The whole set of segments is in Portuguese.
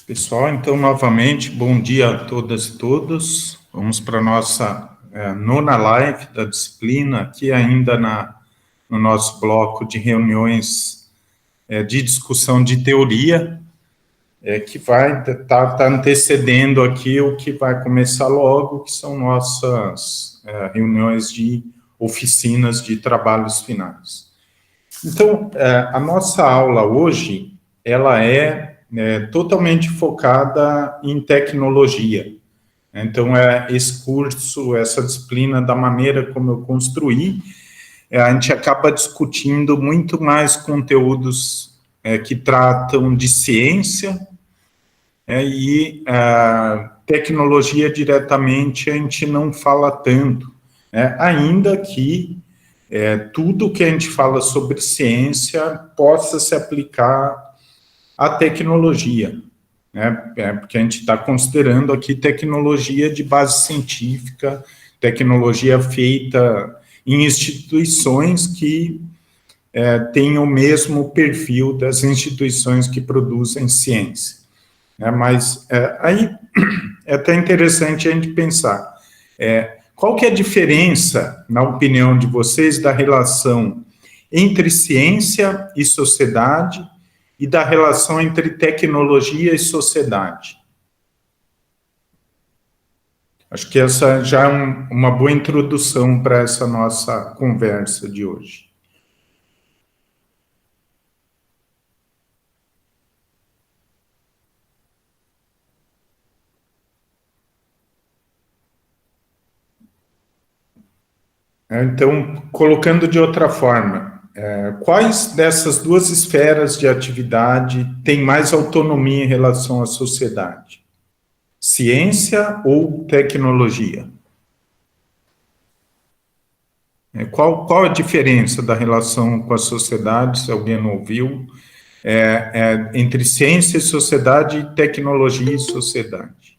Pessoal, então, novamente, bom dia a todas e todos. Vamos para a nossa nona live da disciplina, aqui ainda no nosso bloco de reuniões de discussão de teoria, que vai estar antecedendo aqui o que vai começar logo, que são nossas reuniões de oficinas de trabalhos finais. Então, a nossa aula hoje, ela é totalmente focada em tecnologia. Então, esse curso, essa disciplina, da maneira como eu construí, a gente acaba discutindo muito mais conteúdos que tratam de ciência e tecnologia diretamente a gente não fala tanto, ainda que tudo que a gente fala sobre ciência possa se aplicar à tecnologia, porque a gente está considerando aqui tecnologia de base científica, tecnologia feita em instituições que têm o mesmo perfil das instituições que produzem ciência. Mas aí é até interessante a gente pensar, qual que é a diferença, na opinião de vocês, da relação entre ciência e sociedade e da relação entre tecnologia e sociedade? Acho que essa já é uma boa introdução para essa nossa conversa de hoje. Então, colocando de outra forma, quais dessas duas esferas de atividade têm mais autonomia em relação à sociedade? Ciência ou tecnologia? Qual a diferença da relação com a sociedade, se alguém não ouviu, entre ciência e sociedade, tecnologia e sociedade?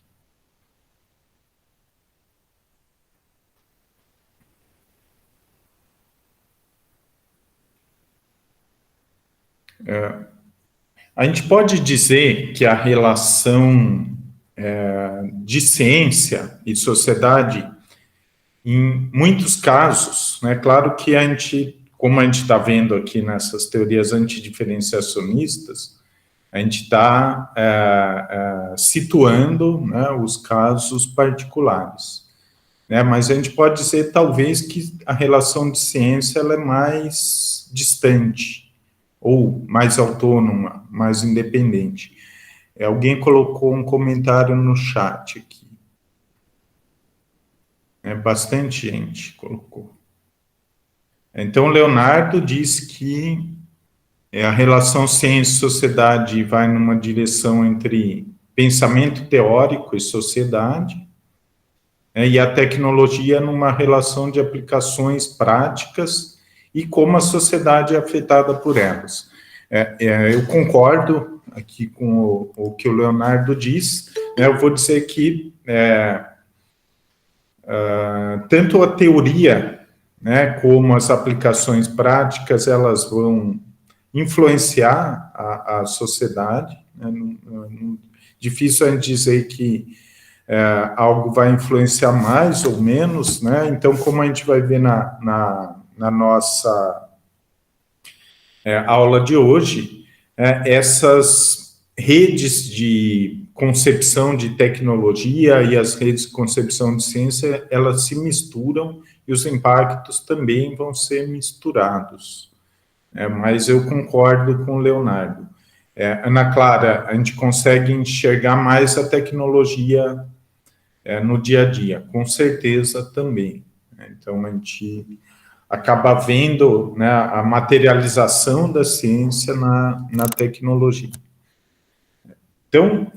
A gente pode dizer que a relação de ciência e sociedade, em muitos casos, claro que a gente, como a gente está vendo aqui nessas teorias antidiferenciacionistas, a gente está situando os casos particulares. Mas a gente pode dizer, talvez, que a relação de ciência ela é mais distante, ou mais autônoma, mais independente. Alguém colocou um comentário no chat aqui. Bastante gente colocou. Então, Leonardo diz que a relação ciência-sociedade vai numa direção entre pensamento teórico e sociedade, e a tecnologia numa relação de aplicações práticas e como a sociedade é afetada por elas. Eu concordo aqui com o que o Leonardo diz, eu vou dizer que tanto a teoria, como as aplicações práticas, elas vão influenciar a sociedade, difícil a gente dizer que algo vai influenciar mais ou menos, então, como a gente vai ver na nossa aula de hoje, essas redes de concepção de tecnologia e as redes de concepção de ciência, elas se misturam e os impactos também vão ser misturados. Mas eu concordo com o Leonardo. Ana Clara, a gente consegue enxergar mais a tecnologia no dia a dia, com certeza também. Então, a gente acaba vendo a materialização da ciência na tecnologia. Então,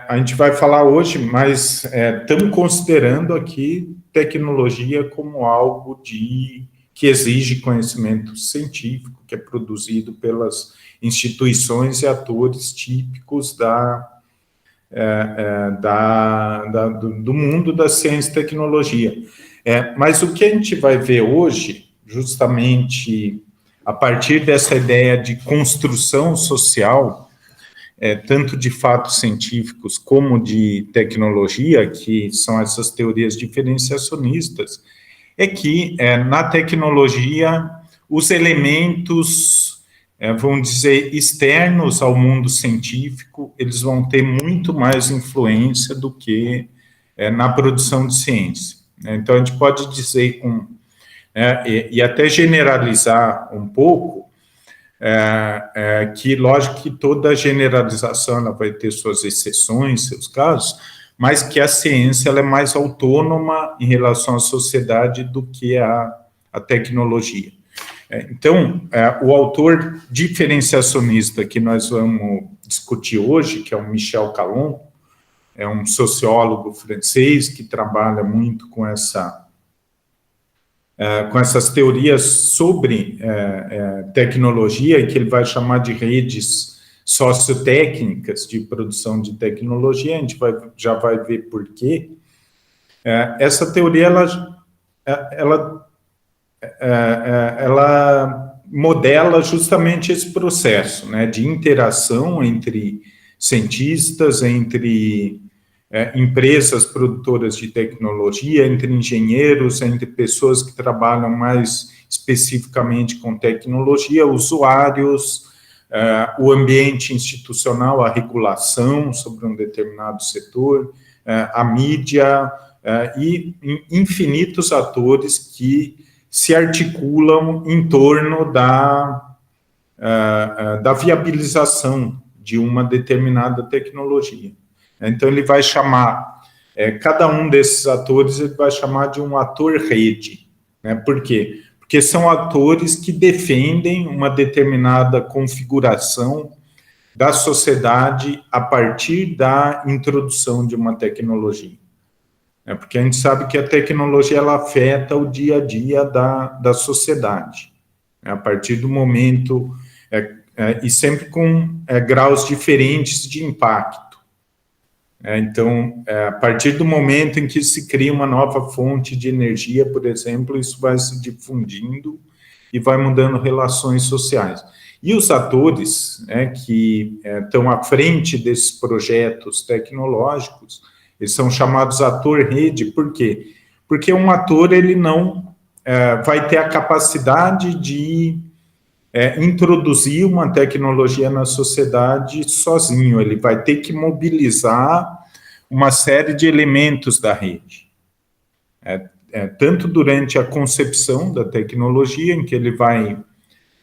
a gente vai falar hoje, mas estamos considerando aqui tecnologia como algo que exige conhecimento científico, que é produzido pelas instituições e atores típicos do mundo da ciência e tecnologia. Mas o que a gente vai ver hoje, justamente a partir dessa ideia de construção social, tanto de fatos científicos como de tecnologia, que são essas teorias diferenciacionistas, é que na tecnologia os elementos, vamos dizer, externos ao mundo científico, eles vão ter muito mais influência do que na produção de ciência. Então, a gente pode dizer, e até generalizar um pouco, que, lógico que toda generalização ela vai ter suas exceções, seus casos, mas que a ciência ela é mais autônoma em relação à sociedade do que a tecnologia. Então, o autor diferenciacionista que nós vamos discutir hoje, que é o Michel Calon, é um sociólogo francês que trabalha muito com essas teorias sobre tecnologia, e que ele vai chamar de redes sociotécnicas de produção de tecnologia. A gente já vai ver por quê. Essa teoria, ela modela justamente esse processo, né, de interação entre cientistas, entre empresas produtoras de tecnologia, entre engenheiros, entre pessoas que trabalham mais especificamente com tecnologia, usuários, o ambiente institucional, a regulação sobre um determinado setor, a mídia, e infinitos atores que se articulam em torno da viabilização de uma determinada tecnologia. Então, ele vai chamar, cada um desses atores, ele vai chamar de um ator-rede. Né? Por quê? Porque são atores que defendem uma determinada configuração da sociedade a partir da introdução de uma tecnologia. Porque a gente sabe que a tecnologia ela afeta o dia a dia da sociedade, a partir do momento, e sempre com graus diferentes de impacto. Então, a partir do momento em que se cria uma nova fonte de energia, por exemplo, isso vai se difundindo e vai mudando relações sociais. E os atores que estão à frente desses projetos tecnológicos, eles são chamados ator-rede. Por quê? Porque um ator ele não vai ter a capacidade de introduzir uma tecnologia na sociedade sozinho, ele vai ter que mobilizar uma série de elementos da rede. Tanto durante a concepção da tecnologia, em que ele vai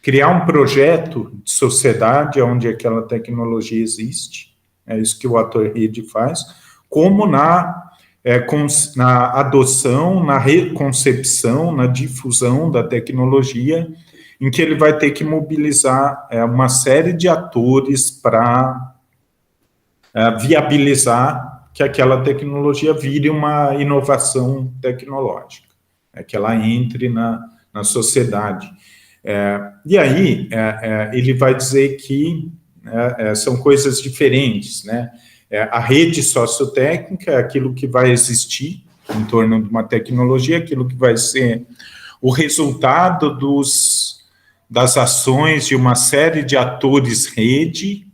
criar um projeto de sociedade onde aquela tecnologia existe, é isso que o ator-rede faz, como na adoção, na reconcepção, na difusão da tecnologia, em que ele vai ter que mobilizar uma série de atores para viabilizar que aquela tecnologia vire uma inovação tecnológica, que ela entre na sociedade. E aí, ele vai dizer que são coisas diferentes, né? A rede sociotécnica é aquilo que vai existir em torno de uma tecnologia, aquilo que vai ser o resultado das ações de uma série de atores-rede,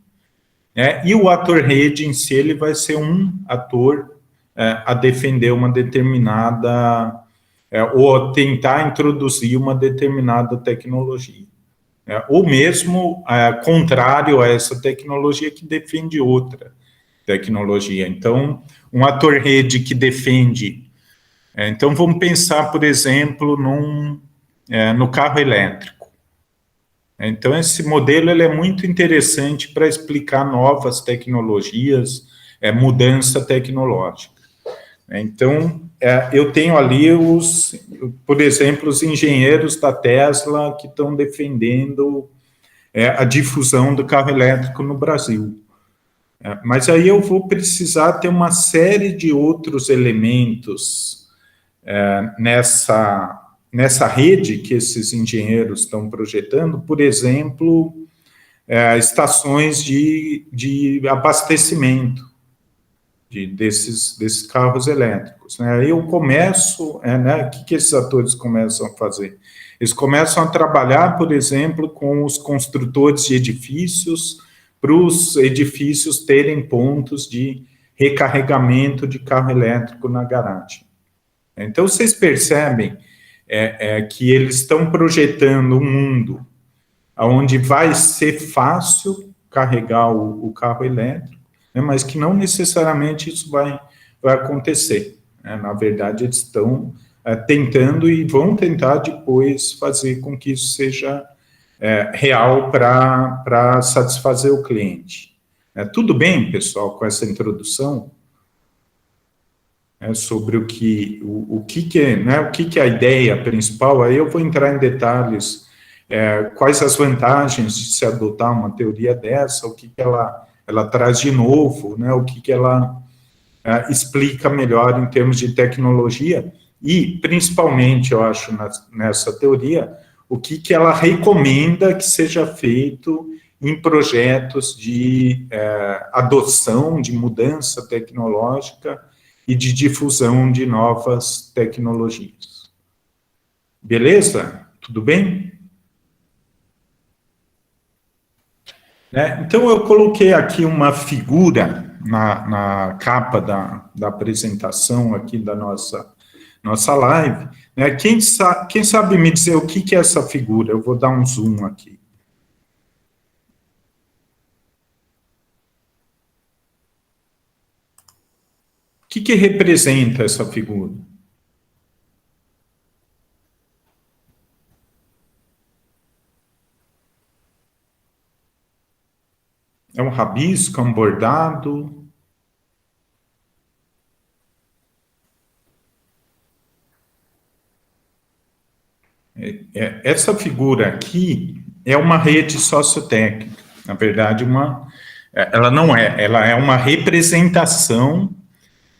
e o ator-rede em si, ele vai ser um ator a defender uma determinada, ou tentar introduzir uma determinada tecnologia. Ou mesmo contrário a essa tecnologia que defende outra tecnologia. Então, um ator-rede que defende... então, vamos pensar, por exemplo, no carro elétrico. Então, esse modelo ele é muito interessante para explicar novas tecnologias, mudança tecnológica. Então, eu tenho ali, por exemplo, os engenheiros da Tesla que estão defendendo a difusão do carro elétrico no Brasil. Mas aí eu vou precisar ter uma série de outros elementos nessa rede que esses engenheiros estão projetando, por exemplo, estações de abastecimento desses carros elétricos. Aí eu começo, o que esses atores começam a fazer? Eles começam a trabalhar, por exemplo, com os construtores de edifícios, para os edifícios terem pontos de recarregamento de carro elétrico na garagem. Então, vocês percebem que eles estão projetando um mundo onde vai ser fácil carregar o carro elétrico, né, mas que não necessariamente isso vai acontecer. Né? Na verdade, eles estão tentando e vão tentar depois fazer com que isso seja real para satisfazer o cliente. Tudo bem, pessoal, com essa introdução? Sobre o que é, né, o que é a ideia principal, aí eu vou entrar em detalhes, quais as vantagens de se adotar uma teoria dessa, o que ela traz de novo, né, o que ela explica melhor em termos de tecnologia, e, principalmente, eu acho, nessa teoria, o que ela recomenda que seja feito em projetos de adoção, de mudança tecnológica e de difusão de novas tecnologias. Beleza? Tudo bem? Então, eu coloquei aqui uma figura na capa da apresentação aqui da nossa live. Né? Quem sabe me dizer o que é essa figura? Eu vou dar um zoom aqui. O que representa essa figura? É um rabisco, um bordado? Essa figura aqui é uma rede sociotécnica. Na verdade, ela não é, ela é uma representação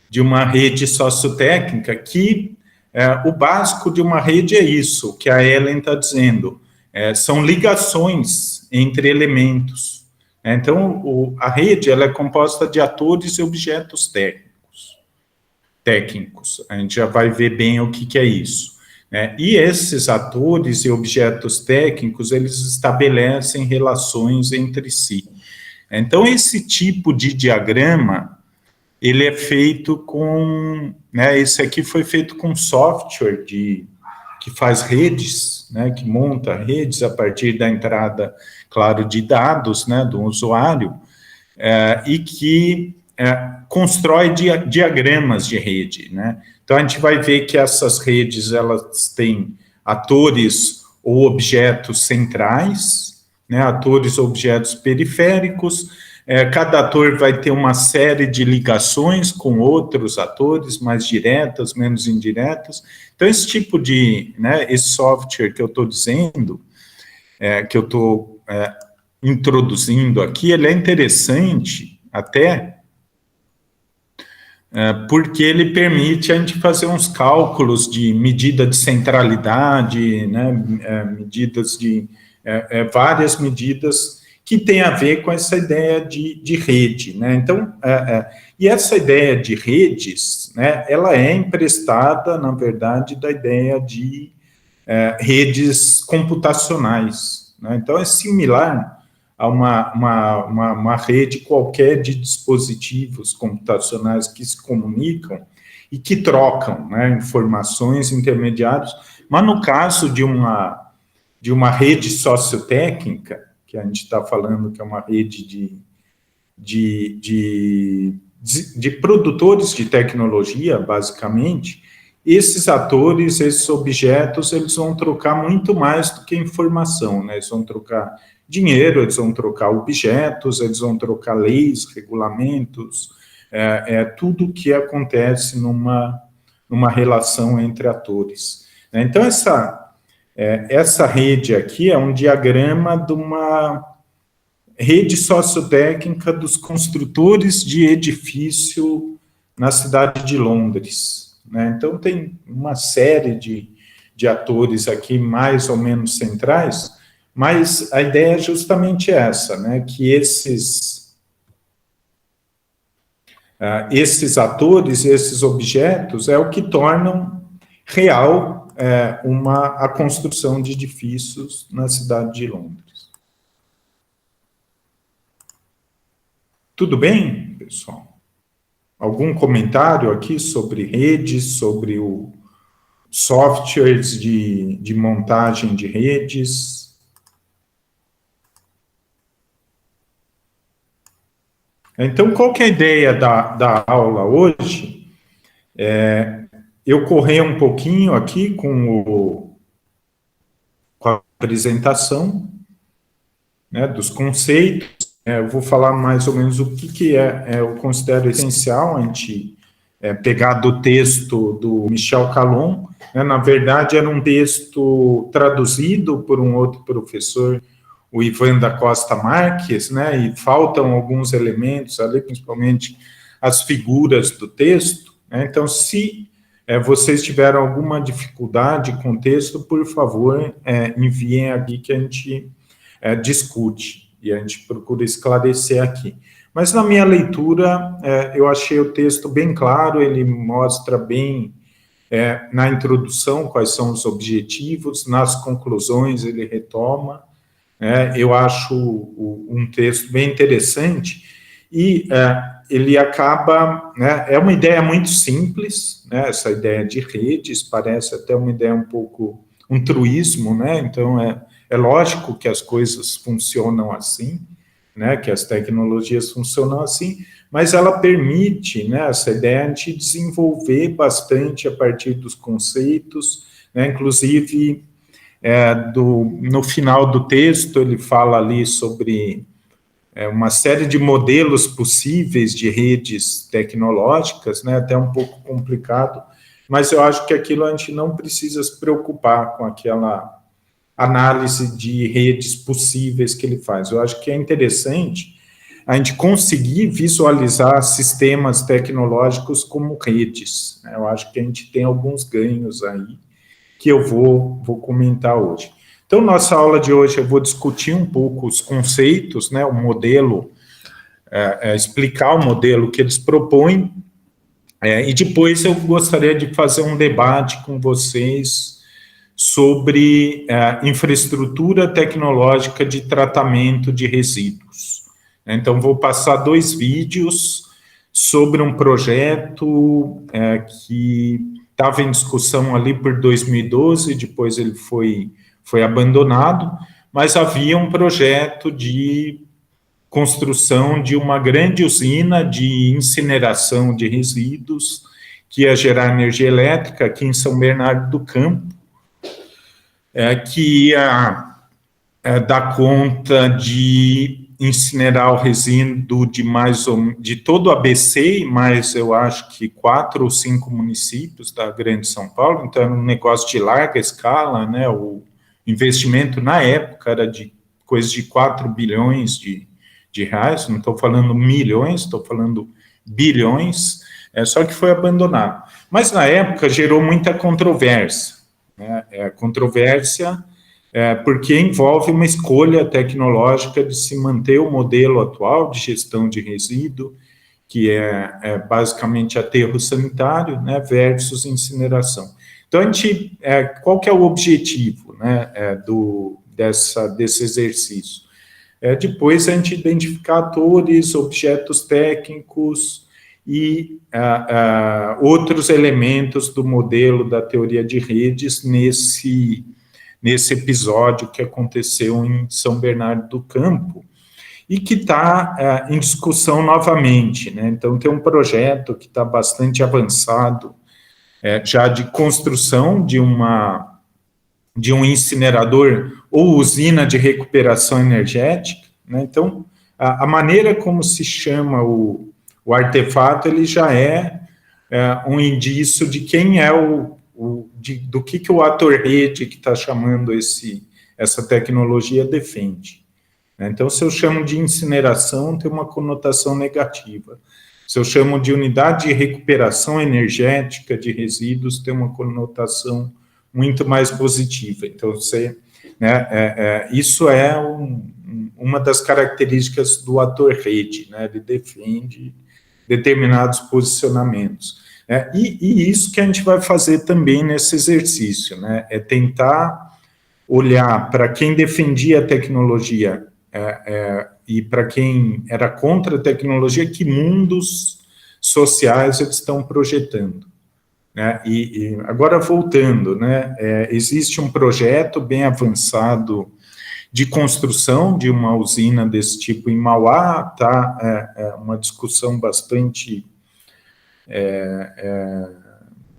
de uma rede sociotécnica que o básico de uma rede é isso, que a Ellen está dizendo, são ligações entre elementos. Então, a rede ela é composta de atores e objetos técnicos. A gente já vai ver bem o que é isso. E esses atores e objetos técnicos, eles estabelecem relações entre si. Então, esse tipo de diagrama, ele é feito com, esse aqui foi feito com software que faz redes, que monta redes a partir da entrada, claro, de dados, do usuário, e que constrói diagramas de rede, Então, a gente vai ver que essas redes, elas têm atores ou objetos centrais, atores ou objetos periféricos, cada ator vai ter uma série de ligações com outros atores, mais diretas, menos indiretas. Então, esse tipo esse software que eu estou dizendo, que eu estou introduzindo aqui, ele é interessante até porque ele permite a gente fazer uns cálculos de medida de centralidade, medidas de várias medidas que tem a ver com essa ideia de rede, Então, e essa ideia de redes, ela é emprestada, na verdade, da ideia de redes computacionais, Então, é similar a uma rede qualquer de dispositivos computacionais que se comunicam e que trocam informações, intermediários, mas no caso de uma rede sociotécnica, que a gente está falando que é uma rede de produtores de tecnologia, basicamente, esses atores, esses objetos, eles vão trocar muito mais do que informação, Eles vão trocar dinheiro, eles vão trocar objetos, eles vão trocar leis, regulamentos, tudo que acontece numa relação entre atores. Então, essa rede aqui é um diagrama de uma rede sociotécnica dos construtores de edifício na cidade de Londres. Então, tem uma série de atores aqui mais ou menos centrais, mas a ideia é justamente essa, que esses atores, esses objetos, é o que tornam real a construção de edifícios na cidade de Londres. Tudo bem, pessoal? Algum comentário aqui sobre redes, sobre o softwares de montagem de redes? Então, qual que é a ideia da aula hoje? Eu corri um pouquinho aqui com a apresentação, né, dos conceitos. Eu vou falar mais ou menos o que eu considero essencial a gente pegar do texto do Michel Calon. Né, na verdade, era um texto traduzido por um outro professor, o Ivan da Costa Marques, né, e faltam alguns elementos ali, principalmente as figuras do texto. Né, então, se vocês tiveram alguma dificuldade com o texto, por favor, enviem aqui que a gente discute e a gente procura esclarecer aqui. Mas na minha leitura, eu achei o texto bem claro, ele mostra bem na introdução quais são os objetivos, nas conclusões ele retoma. Eu acho um texto bem interessante e ele acaba, né, é uma ideia muito simples, né, essa ideia de redes, parece até uma ideia um pouco, um truísmo, né, então é lógico que as coisas funcionam assim, né, que as tecnologias funcionam assim, mas ela permite, né, essa ideia de desenvolver bastante a partir dos conceitos, né, inclusive no final do texto ele fala ali sobre uma série de modelos possíveis de redes tecnológicas, né, até um pouco complicado, mas eu acho que aquilo a gente não precisa se preocupar com aquela análise de redes possíveis que ele faz. Eu acho que é interessante a gente conseguir visualizar sistemas tecnológicos como redes. Eu acho que a gente tem alguns ganhos aí que eu vou comentar hoje. Então, nossa aula de hoje eu vou discutir um pouco os conceitos, né, o modelo, explicar o modelo que eles propõem, e depois eu gostaria de fazer um debate com vocês sobre infraestrutura tecnológica de tratamento de resíduos. Então, vou passar 2 vídeos sobre um projeto que estava em discussão ali por 2012, depois ele foi abandonado, mas havia um projeto de construção de uma grande usina de incineração de resíduos que ia gerar energia elétrica aqui em São Bernardo do Campo, que ia dar conta de incinerar o resíduo de todo o ABC, mas eu acho que 4 ou 5 municípios da Grande São Paulo, então era um negócio de larga escala, né? O investimento na época era de coisa de 4 bilhões de reais, não estou falando milhões, estou falando bilhões, só que foi abandonado. Mas na época gerou muita controvérsia, né? Controvérsia porque envolve uma escolha tecnológica de se manter o modelo atual de gestão de resíduo, que é basicamente aterro sanitário, né, versus incineração. Então, qual que é o objetivo, né, desse exercício? Depois a gente identificar atores, objetos técnicos e outros elementos do modelo da teoria de redes nesse episódio que aconteceu em São Bernardo do Campo, e que está em discussão novamente, né? Então, tem um projeto que está bastante avançado, já de construção de um incinerador ou usina de recuperação energética, né? Então, a maneira como se chama o artefato, ele já é um indício de quem é do que o ator rede que está chamando essa tecnologia defende. Então, se eu chamo de incineração, tem uma conotação negativa. Se eu chamo de unidade de recuperação energética de resíduos, tem uma conotação muito mais positiva. Então, isso é uma das características do ator rede, né? Ele defende determinados posicionamentos. E isso que a gente vai fazer também nesse exercício, né? É tentar olhar para quem defendia a tecnologia e para quem era contra a tecnologia, que mundos sociais eles estão projetando. Né? E agora, voltando, né, existe um projeto bem avançado de construção de uma usina desse tipo em Mauá, tá? Uma discussão bastante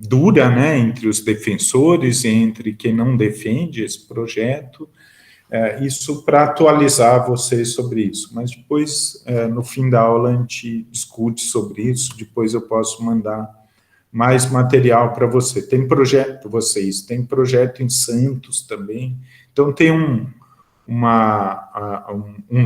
dura, né, entre os defensores e entre quem não defende esse projeto. Isso para atualizar vocês sobre isso, mas depois, no fim da aula, a gente discute sobre isso, depois eu posso mandar mais material para você. Tem projeto, vocês, tem projeto em Santos também, então tem um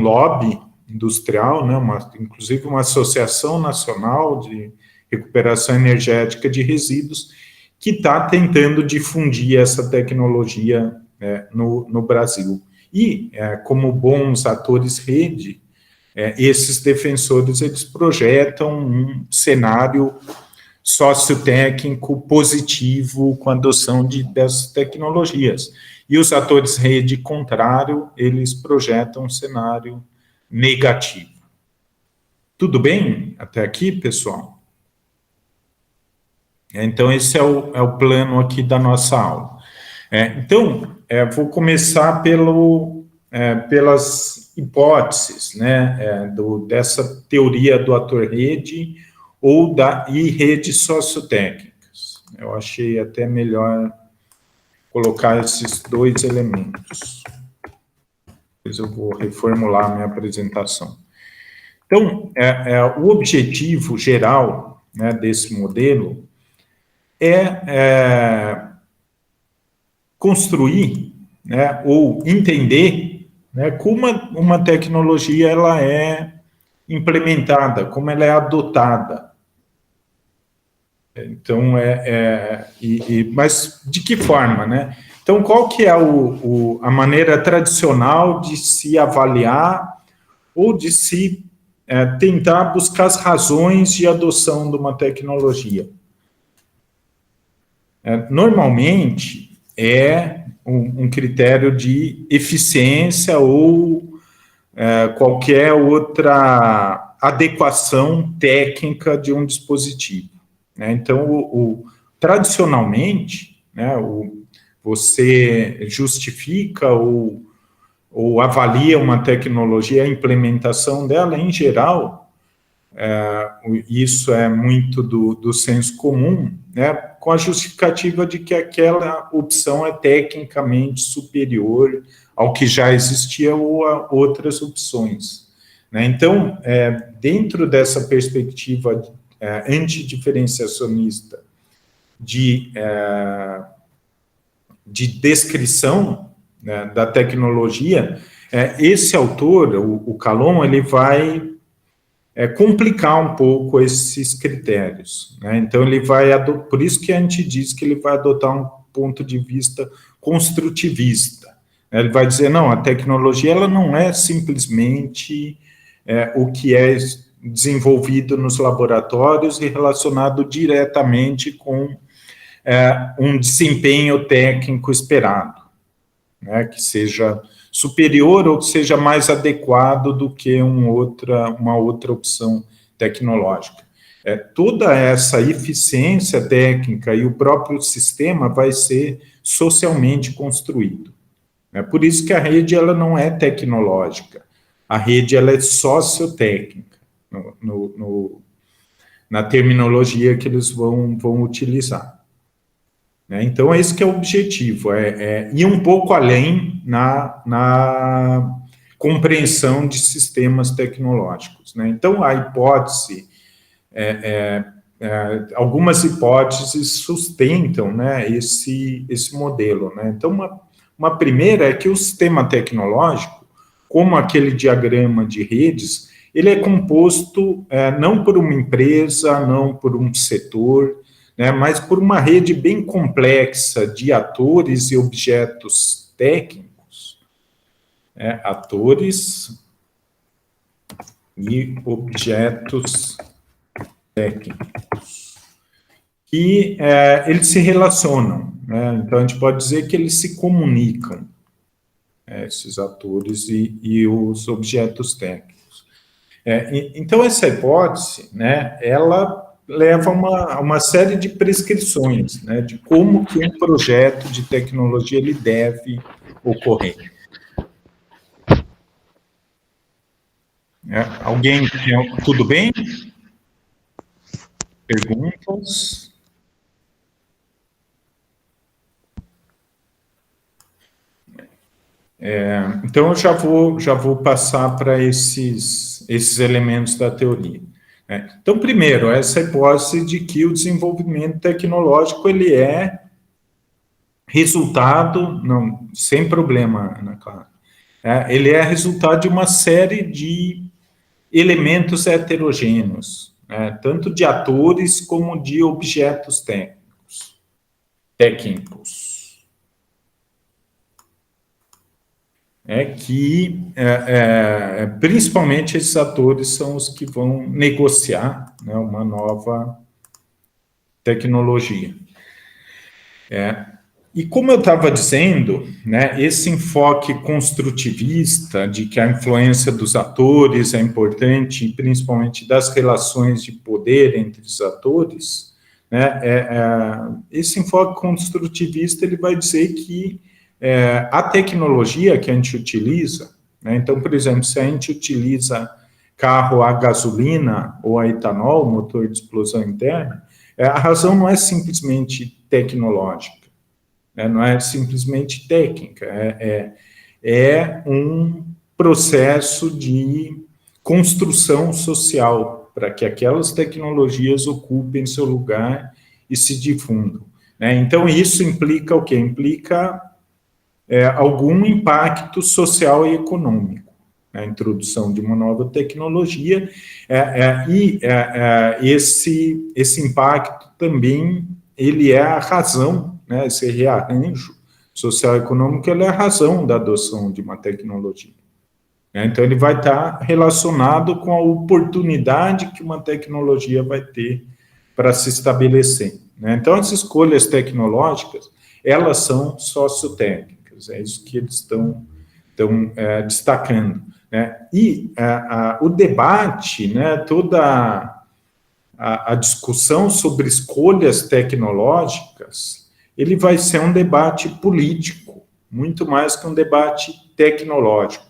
lobby industrial, né, inclusive uma associação nacional de recuperação energética de resíduos, que está tentando difundir essa tecnologia no Brasil. E, como bons atores rede, esses defensores, eles projetam um cenário sociotécnico positivo com a adoção dessas tecnologias. E os atores rede contrário, eles projetam um cenário negativo. Tudo bem até aqui, pessoal? Então, esse é o plano aqui da nossa aula. Então, vou começar pelas hipóteses, né, dessa teoria do ator-rede ou e redes sociotécnicas. Eu achei até melhor colocar esses dois elementos. Depois eu vou reformular a minha apresentação. Então, o objetivo geral, né, desse modelo é construir, né, ou entender, né, como uma tecnologia ela é implementada, como ela é adotada. Então, mas de que forma, né? Então, qual que é a maneira tradicional de se avaliar ou de se tentar buscar as razões de adoção de uma tecnologia? Normalmente, um critério de eficiência ou qualquer outra adequação técnica de um dispositivo. Né? Então, tradicionalmente, né, você justifica ou avalia uma tecnologia, a implementação dela, em geral, isso é muito do senso comum, né, com a justificativa de que aquela opção é tecnicamente superior ao que já existia ou a outras opções. Né? Então, dentro dessa perspectiva antidiferenciacionista de descrição, né, da tecnologia, esse autor, o Calon, ele vai complicar um pouco esses critérios. Né? Então, ele vai por isso que a gente diz que ele vai adotar um ponto de vista construtivista. Né? Ele vai dizer, não, a tecnologia ela não é simplesmente o que é desenvolvido nos laboratórios e relacionado diretamente com um desempenho técnico esperado, né, que seja superior ou que seja mais adequado do que uma outra opção tecnológica. Toda essa eficiência técnica e o próprio sistema vai ser socialmente construído. Por isso que a rede ela não é tecnológica, a rede ela é sociotécnica, na terminologia que eles vão utilizar. Então, esse que é o objetivo, ir um pouco além na compreensão de sistemas tecnológicos. Né? Então, a hipótese, algumas hipóteses sustentam, né, esse modelo. Né? Então, uma primeira é que o sistema tecnológico, como aquele diagrama de redes, ele é composto não por uma empresa, não por um setor, né, mas por uma rede bem complexa de atores e objetos técnicos, atores e objetos técnicos, que eles se relacionam, né, então a gente pode dizer que eles se comunicam. esses atores e os objetos técnicos. Então, essa hipótese, né, ela leva a uma série de prescrições, né, de como que um projeto de tecnologia ele deve ocorrer. Alguém, tudo bem? Perguntas? Então, eu já vou passar para esses elementos da teoria. Então, primeiro, essa hipótese de que o desenvolvimento tecnológico ele é resultado, não, sem problema, Ana Clara, ele é resultado de uma série de elementos heterogêneos, tanto de atores como de objetos técnicos. Principalmente esses atores são os que vão negociar, né, uma nova tecnologia. E como eu estava dizendo, né, esse enfoque construtivista de que a influência dos atores é importante, principalmente das relações de poder entre os atores, né, esse enfoque construtivista ele vai dizer que a tecnologia que a gente utiliza, né, então, por exemplo, se a gente utiliza carro a gasolina ou a etanol, motor de explosão interna, a razão não é simplesmente tecnológica, não é simplesmente técnica, é um processo de construção social para que aquelas tecnologias ocupem seu lugar e se difundam. Então, isso implica o quê? Implica algum impacto social e econômico, a introdução de uma nova tecnologia, e esse impacto também, ele é a razão, né, esse rearranjo social e econômico, ele é a razão da adoção de uma tecnologia. Então, ele vai estar relacionado com a oportunidade que uma tecnologia vai ter para se estabelecer. Então, as escolhas tecnológicas, elas são sociotécnicas. É isso que eles estão destacando. E o debate, né, toda a discussão sobre escolhas tecnológicas, ele vai ser um debate político, muito mais que um debate tecnológico,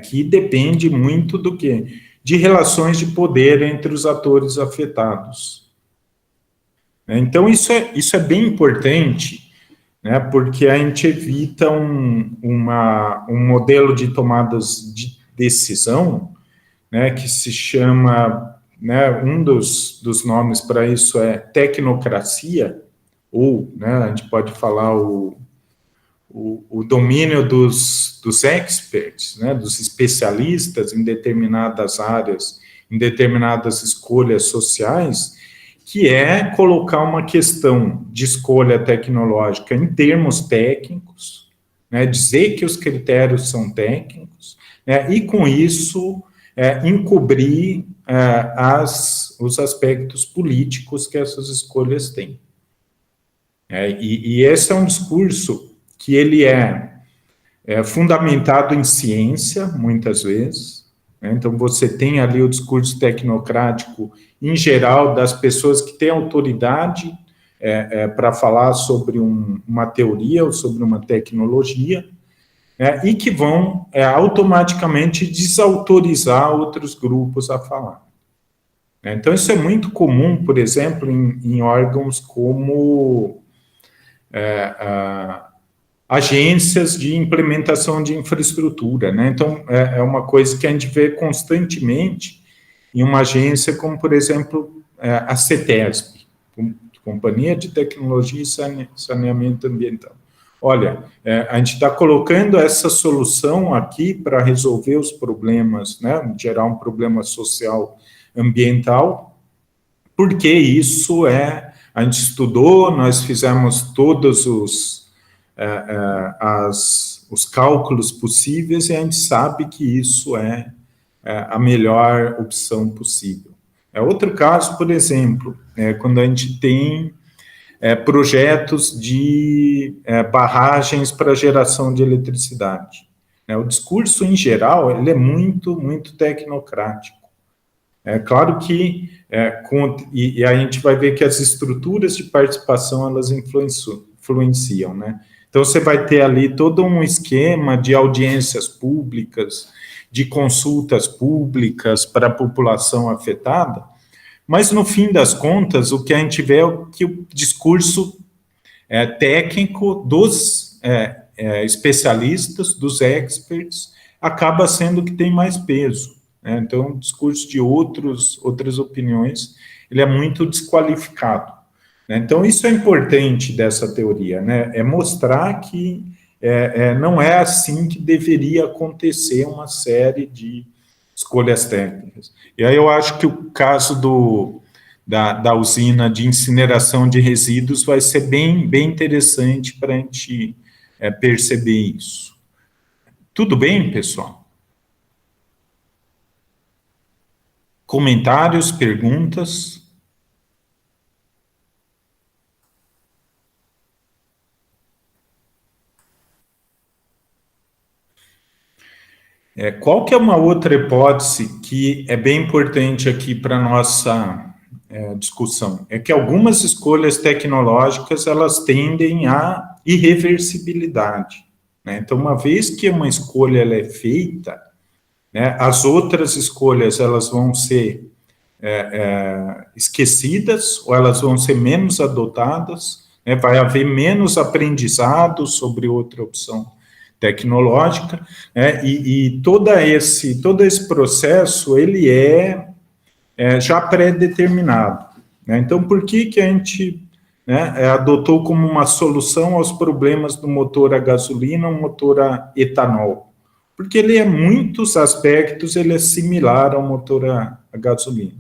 que depende muito do quê? De relações de poder entre os atores afetados. Então, isso é bem importante, né, porque a gente evita um modelo de tomadas de decisão, né, que se chama, né, um dos nomes para isso é tecnocracia, ou, né, a gente pode falar o domínio dos experts, né, dos especialistas em determinadas áreas, em determinadas escolhas sociais, que é colocar uma questão de escolha tecnológica em termos técnicos, né, dizer que os critérios são técnicos, né, e com isso encobrir os aspectos políticos que essas escolhas têm. E esse é um discurso que ele é fundamentado em ciência, muitas vezes. Então, você tem ali o discurso tecnocrático, em geral, das pessoas que têm autoridade para falar sobre uma teoria ou sobre uma tecnologia, e que vão automaticamente desautorizar outros grupos a falar. Então, isso é muito comum, por exemplo, em órgãos como agências de implementação de infraestrutura, né? Então, é uma coisa que a gente vê constantemente em uma agência como, por exemplo, a CETESB, Companhia de Tecnologia e Saneamento Ambiental. Olha, a gente está colocando essa solução aqui para resolver os problemas, né? Gerar um problema social ambiental, porque isso a gente estudou, nós fizemos todos os cálculos possíveis e a gente sabe que isso é a melhor opção possível. Outro caso, por exemplo, quando a gente tem projetos de barragens para geração de eletricidade. O discurso, em geral, ele é muito, muito tecnocrático. É claro que, e a gente vai ver que as estruturas de participação, elas influenciam, né? Então, você vai ter ali todo um esquema de audiências públicas, de consultas públicas para a população afetada, mas, no fim das contas, o que a gente vê é que o discurso técnico dos especialistas, dos experts, acaba sendo o que tem mais peso, né? Então, o discurso de outras opiniões, ele é muito desqualificado, né? Então, isso é importante dessa teoria, né? É mostrar que não é assim que deveria acontecer uma série de escolhas técnicas. E aí eu acho que o caso da usina de incineração de resíduos vai ser bem, bem interessante para a gente perceber isso. Tudo bem, pessoal? Comentários, perguntas? Qual que é uma outra hipótese que é bem importante aqui para a nossa discussão? É que algumas escolhas tecnológicas, elas tendem à irreversibilidade, né? Então, uma vez que uma escolha ela é feita, né, as outras escolhas, elas vão ser esquecidas, ou elas vão ser menos adotadas, né, vai haver menos aprendizado sobre outra opção tecnológica, né, e todo esse processo, ele já pré-determinado, né? Então, por que a gente, né, adotou como uma solução aos problemas do motor a gasolina um motor a etanol? Porque ele, em muitos aspectos, ele é similar ao motor a gasolina,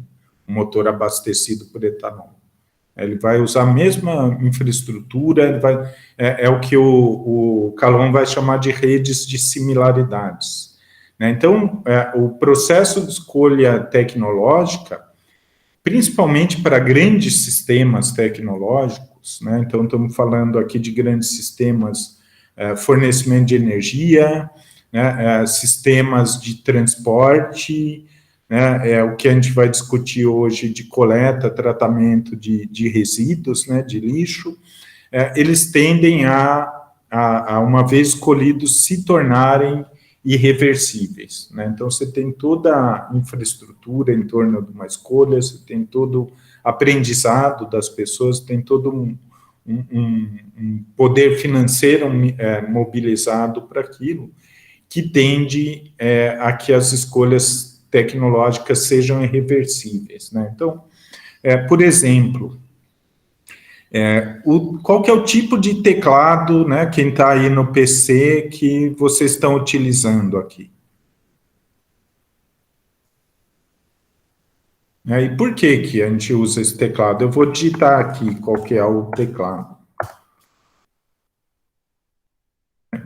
um motor abastecido por etanol. Ele vai usar a mesma infraestrutura, ele vai, é o que o Calon vai chamar de redes de similaridades, né? Então, o processo de escolha tecnológica, principalmente para grandes sistemas tecnológicos, né? Então, estamos falando aqui de grandes sistemas, fornecimento de energia, né, sistemas de transporte, né, o que a gente vai discutir hoje de coleta, tratamento de resíduos, né, de lixo, eles tendem a, uma vez escolhidos, se tornarem irreversíveis, né? Então, você tem toda a infraestrutura em torno de uma escolha, você tem todo o aprendizado das pessoas, tem todo um poder financeiro mobilizado para aquilo, que tende a que as escolhas tecnológicas sejam irreversíveis, né? Então, por exemplo, qual que é o tipo de teclado, né, quem está aí no PC, que vocês estão utilizando aqui? E por que a gente usa esse teclado? Eu vou digitar aqui qual que é o teclado.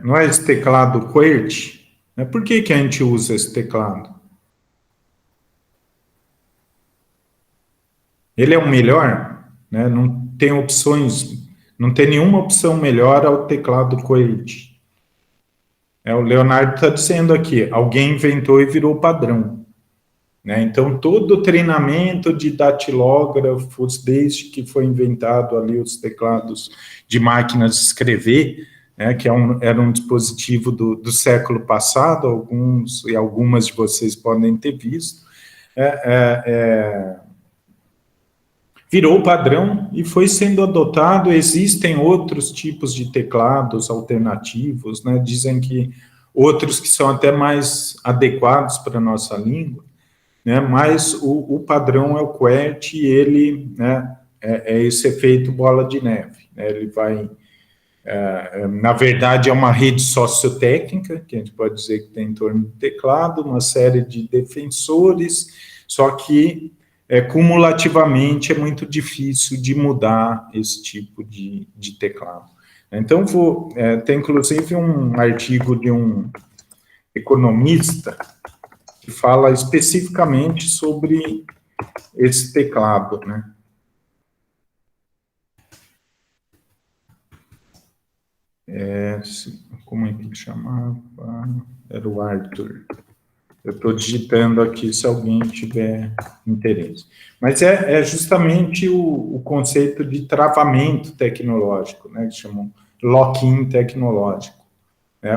Não é esse teclado QWERTY? Por que a gente usa esse teclado? Ele é o melhor, né? Não tem opções, não tem nenhuma opção melhor ao teclado QWERTY. O Leonardo está dizendo aqui, alguém inventou e virou padrão, né? Então, todo o treinamento de datilógrafos, desde que foi inventado ali os teclados de máquinas de escrever, né, que era um dispositivo do século passado, algumas de vocês podem ter visto, virou padrão e foi sendo adotado. Existem outros tipos de teclados alternativos, né? Dizem que outros que são até mais adequados para a nossa língua, né? Mas o padrão é o QWERTY, e ele, né, é esse efeito bola de neve, né? Ele vai, na verdade, é uma rede sociotécnica, que a gente pode dizer que tem em torno do teclado, uma série de defensores, só que cumulativamente é muito difícil de mudar esse tipo de teclado. Então, tem inclusive um artigo de um economista que fala especificamente sobre esse teclado, né? Como é que ele chamava? Era o Arthur. Eu estou digitando aqui se alguém tiver interesse. Mas é justamente o conceito de travamento tecnológico, né, que chamam lock-in tecnológico,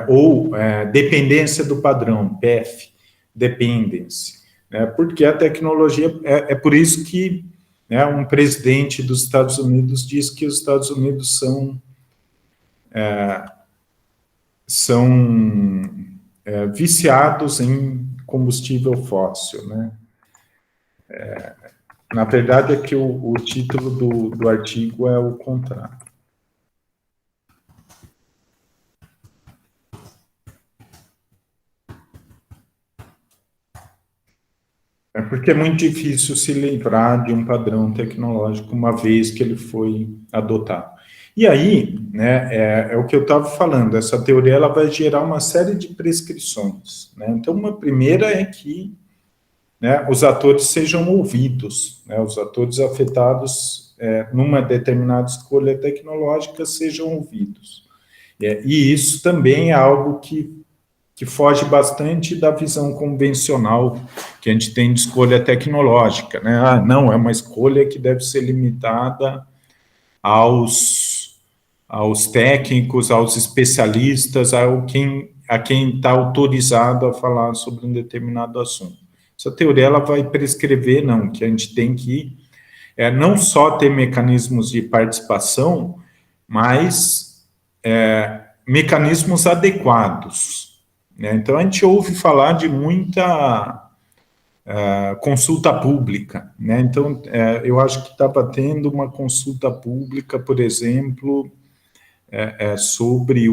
ou dependência do padrão, PEF, dependence, né, porque a tecnologia, é por isso que um presidente dos Estados Unidos diz que os Estados Unidos são viciados em combustível fóssil, né? Na verdade, é que o título do artigo é o contrário. É porque é muito difícil se livrar de um padrão tecnológico uma vez que ele foi adotado. E aí, né, é o que eu estava falando, essa teoria ela vai gerar uma série de prescrições, né? Então, uma primeira é que, né, os atores sejam ouvidos, né, os atores afetados numa determinada escolha tecnológica sejam ouvidos. E isso também é algo que foge bastante da visão convencional que a gente tem de escolha tecnológica, né? Não, é uma escolha que deve ser limitada aos técnicos, aos especialistas, a quem está autorizado a falar sobre um determinado assunto. Essa teoria ela vai prescrever, não, que a gente tem que não só ter mecanismos de participação, mas mecanismos adequados, né? Então, a gente ouve falar de muita consulta pública, né? Então, eu acho que estava tendo uma consulta pública, por exemplo, sobre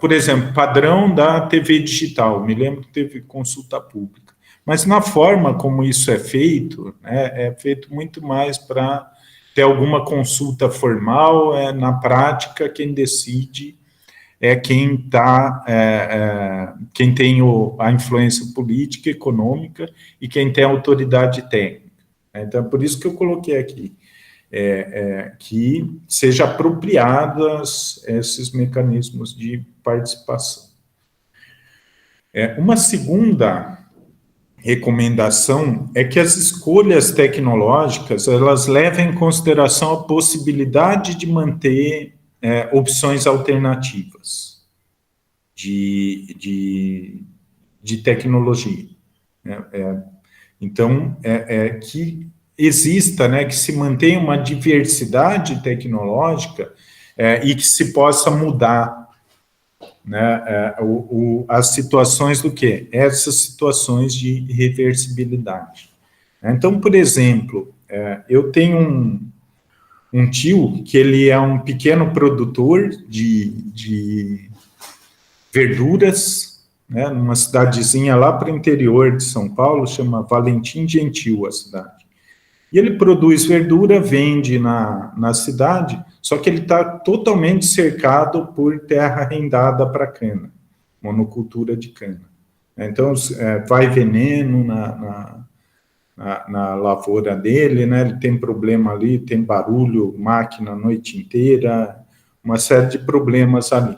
por exemplo, padrão da TV digital. Me lembro que teve consulta pública. Mas na forma como isso é feito, né, é feito muito mais para ter alguma consulta formal, na prática quem decide quem tem a influência política, econômica e quem tem a autoridade técnica. Então, é por isso que eu coloquei aqui, que seja apropriados esses mecanismos de participação. Uma segunda recomendação é que as escolhas tecnológicas, elas levem em consideração a possibilidade de manter opções alternativas de tecnologia. Então, que exista, né, que se mantenha uma diversidade tecnológica e que se possa mudar, né, as situações do quê? Essas situações de reversibilidade. Então, por exemplo, eu tenho um tio que ele é um pequeno produtor de verduras, né, numa cidadezinha lá para o interior de São Paulo, chama Valentim Gentil a cidade. E ele produz verdura, vende na cidade, só que ele está totalmente cercado por terra arrendada para cana, monocultura de cana. Então, vai veneno na lavoura dele, né? Ele tem problema ali, tem barulho, máquina a noite inteira, uma série de problemas ali.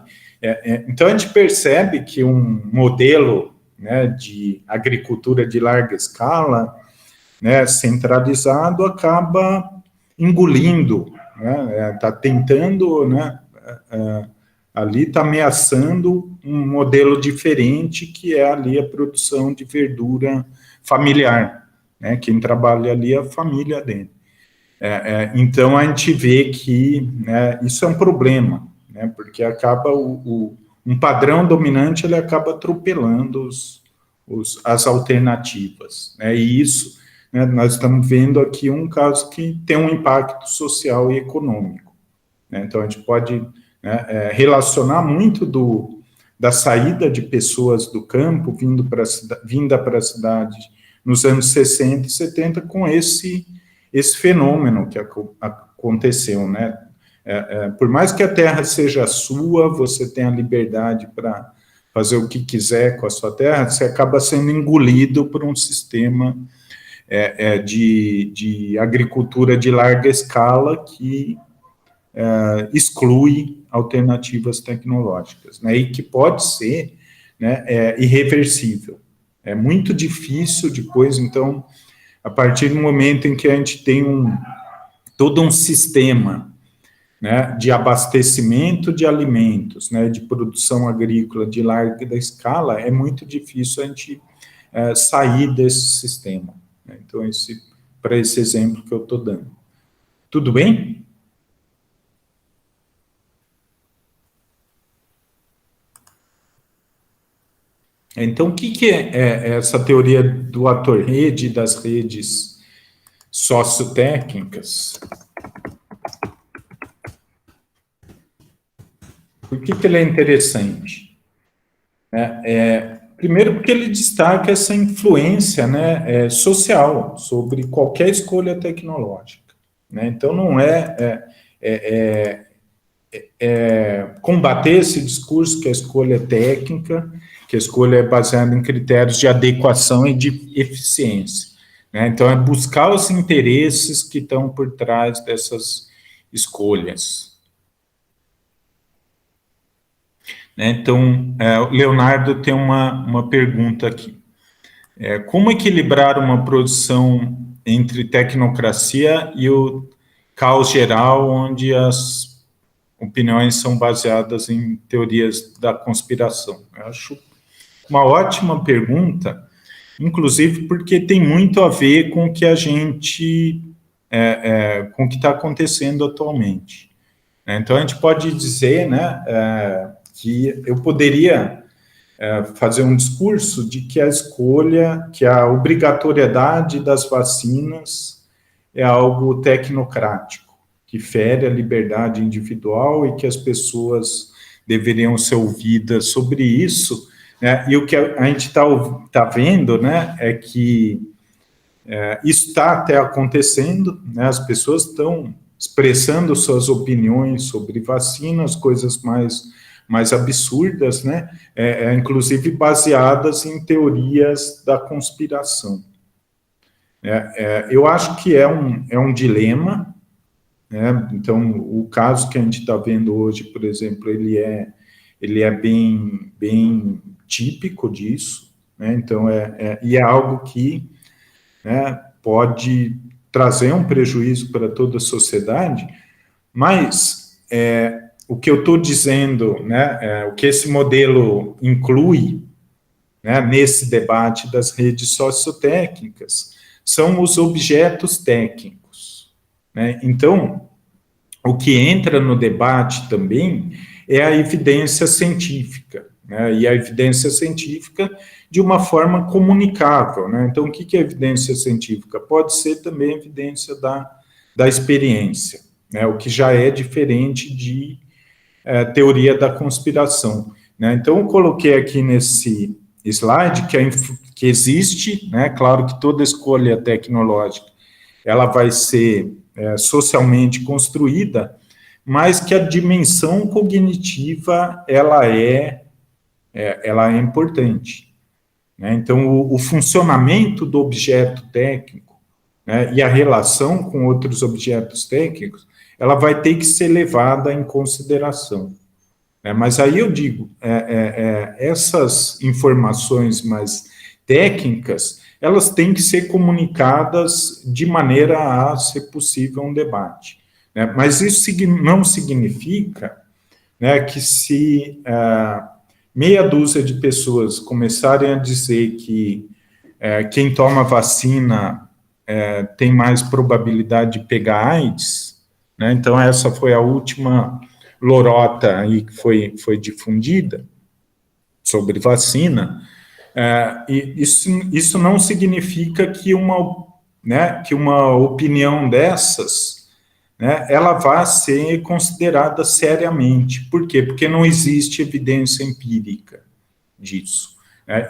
Então, a gente percebe que um modelo, né, de agricultura de larga escala, né, centralizado, acaba engolindo, né, está tentando, né, ali está ameaçando um modelo diferente, que é ali a produção de verdura familiar, né, quem trabalha ali é a família dele. Então, a gente vê que, né, isso é um problema, né, porque acaba um padrão dominante, ele acaba atropelando as alternativas, né, e isso, né, nós estamos vendo aqui um caso que tem um impacto social e econômico, né? Então, a gente pode, né, relacionar muito da saída de pessoas do campo, vinda para a cidade nos anos 60 e 70 com esse fenômeno que aconteceu, né? Por mais que a terra seja sua, você tem a liberdade para fazer o que quiser com a sua terra, você acaba sendo engolido por um sistema de agricultura de larga escala que exclui alternativas tecnológicas, né, e que pode ser, né, irreversível. É muito difícil depois, então, a partir do momento em que a gente tem todo um sistema, né, de abastecimento de alimentos, né, de produção agrícola de larga escala, é muito difícil a gente sair desse sistema, né? Então, para esse exemplo que eu estou dando. Tudo bem? Então, o que é essa teoria do ator-rede e das redes sociotécnicas? Por que ele é interessante? Primeiro, porque ele destaca essa influência, né, social sobre qualquer escolha tecnológica, né? Então, não combater esse discurso que a escolha é técnica, que a escolha é baseada em critérios de adequação e de eficiência, né? Então, é buscar os interesses que estão por trás dessas escolhas. Então, o Leonardo tem uma pergunta aqui. Como equilibrar uma produção entre tecnocracia e o caos geral, onde as opiniões são baseadas em teorias da conspiração? Eu acho uma ótima pergunta, inclusive porque tem muito a ver com o que a gente, com o que está acontecendo atualmente. Então, a gente pode dizer, né, que eu poderia fazer um discurso de que a escolha, que a obrigatoriedade das vacinas é algo tecnocrático, que fere a liberdade individual e que as pessoas deveriam ser ouvidas sobre isso, né? E o que a gente está vendo, né, é que isso está até acontecendo, né? As pessoas estão expressando suas opiniões sobre vacinas, coisas mais absurdas, né? Inclusive baseadas em teorias da conspiração. Eu acho que é um dilema, né? Então, o caso que a gente está vendo hoje, por exemplo, ele é bem típico disso, né? Então, e é algo que, né, pode trazer um prejuízo para toda a sociedade, mas o que eu estou dizendo, né, o que esse modelo inclui, né, nesse debate das redes sociotécnicas são os objetos técnicos, né? Então, o que entra no debate também é a evidência científica, né? E a evidência científica de uma forma comunicável, né? Então, o que é evidência científica? Pode ser também evidência da experiência, né? O que já é diferente de teoria da conspiração, né? Então, eu coloquei aqui nesse slide que existe, né? Claro que toda escolha tecnológica, ela vai ser socialmente construída, mas que a dimensão cognitiva, ela é importante, né? Então, o funcionamento do objeto técnico, né, e a relação com outros objetos técnicos, ela vai ter que ser levada em consideração. Mas aí eu digo, essas informações mais técnicas, elas têm que ser comunicadas de maneira a ser possível um debate, né? Mas isso não significa, né, que se meia dúzia de pessoas começarem a dizer que quem toma vacina tem mais probabilidade de pegar AIDS, né? Então essa foi a última lorota aí que foi difundida sobre vacina, e isso não significa que uma opinião dessas, né, ela vá ser considerada seriamente. Por quê? Porque não existe evidência empírica disso.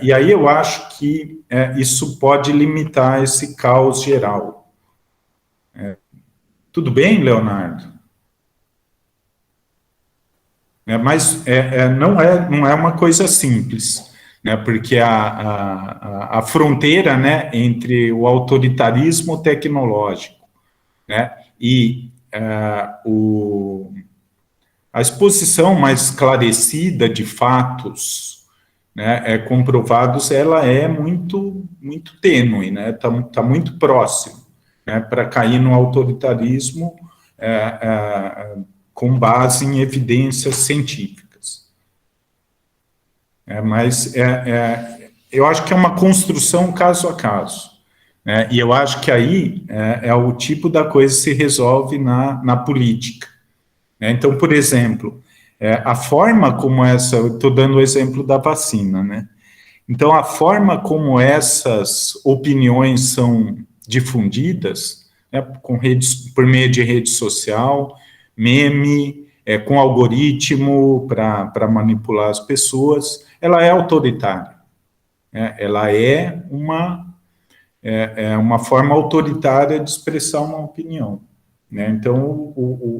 E aí eu acho que isso pode limitar esse caos geral. Tudo bem, Leonardo? Mas não é uma coisa simples, né, porque a fronteira, né, entre o autoritarismo tecnológico, né, e a exposição mais esclarecida de fatos, né, comprovados, ela é muito, muito tênue, né, tá muito próximo, né, para cair no autoritarismo com base em evidências científicas. Mas eu acho que é uma construção caso a caso, né, e eu acho que aí é o tipo da coisa que se resolve na política. Então, por exemplo, a forma como eu estou dando o exemplo da vacina, né? Então, a forma como essas opiniões são difundidas, né, por meio de rede social, meme, com algoritmo para manipular as pessoas, ela é autoritária. Né? Ela é uma forma autoritária de expressar uma opinião. Né? Então,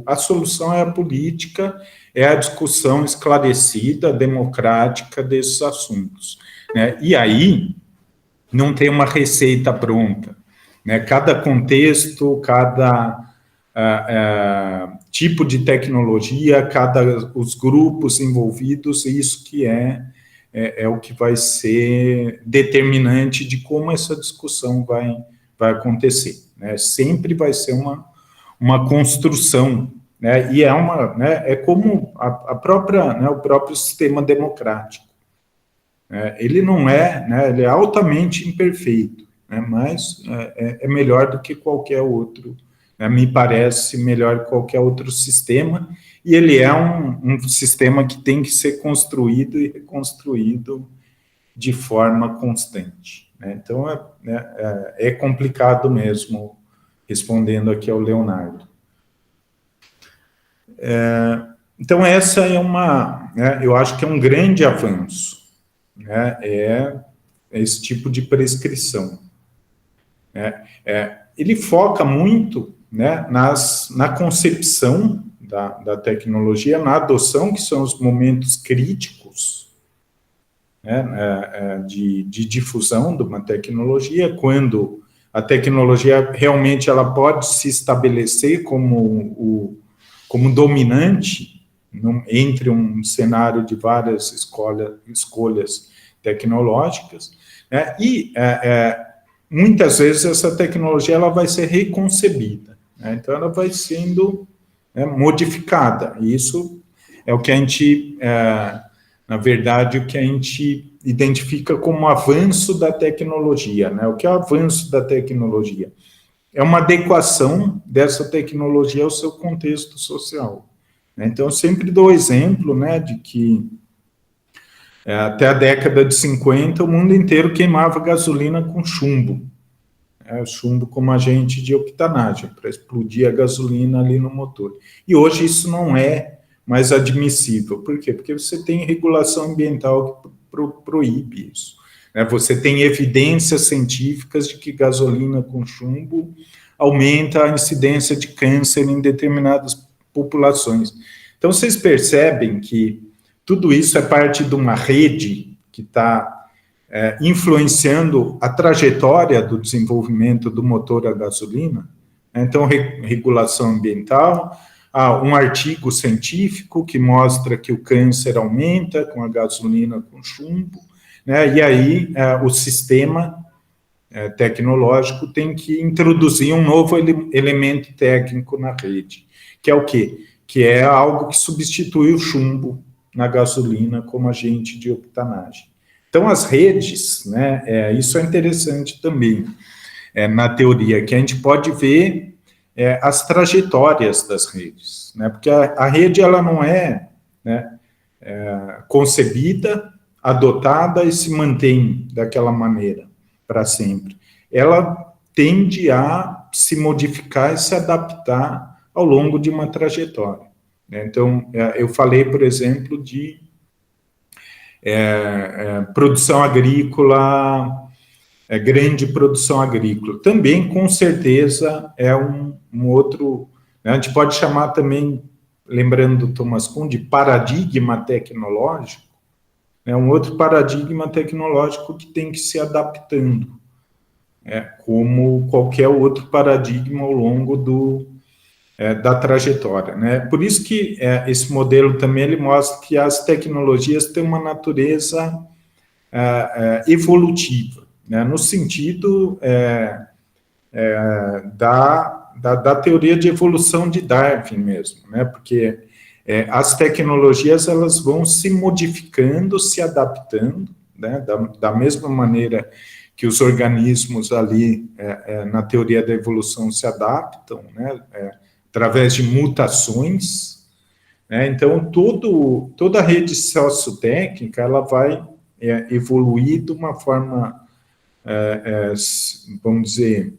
a solução é a política, é a discussão esclarecida, democrática desses assuntos. Né? E aí, não tem uma receita pronta. Né? Cada contexto, cada tipo de tecnologia, os grupos envolvidos, isso que é o que vai ser determinante de como essa discussão vai acontecer. Né? Sempre vai ser uma construção, né? E é como a própria, né, o próprio sistema democrático. Ele não né, ele é altamente imperfeito, né, mas é melhor do que qualquer outro, né, me parece melhor que qualquer outro sistema, e ele é um sistema que tem que ser construído e reconstruído de forma constante. Né? Então, é complicado mesmo, respondendo aqui ao Leonardo. Então, essa né, eu acho que é um grande avanço, né, esse tipo de prescrição. Ele foca muito, né, na concepção da tecnologia, na adoção, que são os momentos críticos, né, de difusão de uma tecnologia, quando a tecnologia realmente ela pode se estabelecer como dominante entre um cenário de várias escolhas tecnológicas, né, e muitas vezes essa tecnologia ela vai ser reconcebida, né, então ela vai sendo modificada, e isso é o que a gente, na verdade, o que a gente identifica como avanço da tecnologia, né, o que é o avanço da tecnologia? É uma adequação dessa tecnologia ao seu contexto social. Então, eu sempre dou o exemplo, né, de que até a década de 50, o mundo inteiro queimava gasolina com chumbo. Chumbo como agente de octanagem, para explodir a gasolina ali no motor. E hoje isso não é mais admissível. Por quê? Porque você tem regulação ambiental que proíbe isso. Você tem evidências científicas de que gasolina com chumbo aumenta a incidência de câncer em determinadas populações. Então, vocês percebem que tudo isso é parte de uma rede que está influenciando a trajetória do desenvolvimento do motor a gasolina. Então, regulação ambiental, um artigo científico que mostra que o câncer aumenta com a gasolina com chumbo, né? E aí o sistema tecnológico tem que introduzir um novo elemento técnico na rede, que é o quê? Que é algo que substitui o chumbo na gasolina como agente de octanagem. Então, as redes, né, isso é interessante também, na teoria, que a gente pode ver as trajetórias das redes, né, porque a rede, ela não né, concebida, adotada e se mantém daquela maneira para sempre. Ela tende a se modificar e se adaptar ao longo de uma trajetória. Então, eu falei, por exemplo, de produção agrícola, grande produção agrícola. Também, com certeza, é um outro... Né, a gente pode chamar também, lembrando do Thomas Kuhn, de paradigma tecnológico, um outro paradigma tecnológico que tem que se adaptando, como qualquer outro paradigma ao longo da trajetória, né? Por isso que esse modelo também ele mostra que as tecnologias têm uma natureza evolutiva, né? No sentido da teoria de evolução de Darwin mesmo, né? Porque as tecnologias elas vão se modificando, se adaptando, né? Da mesma maneira que os organismos ali na teoria da evolução se adaptam, né? Através de mutações, né? Então toda a rede sociotécnica ela vai evoluir de uma forma, vamos dizer,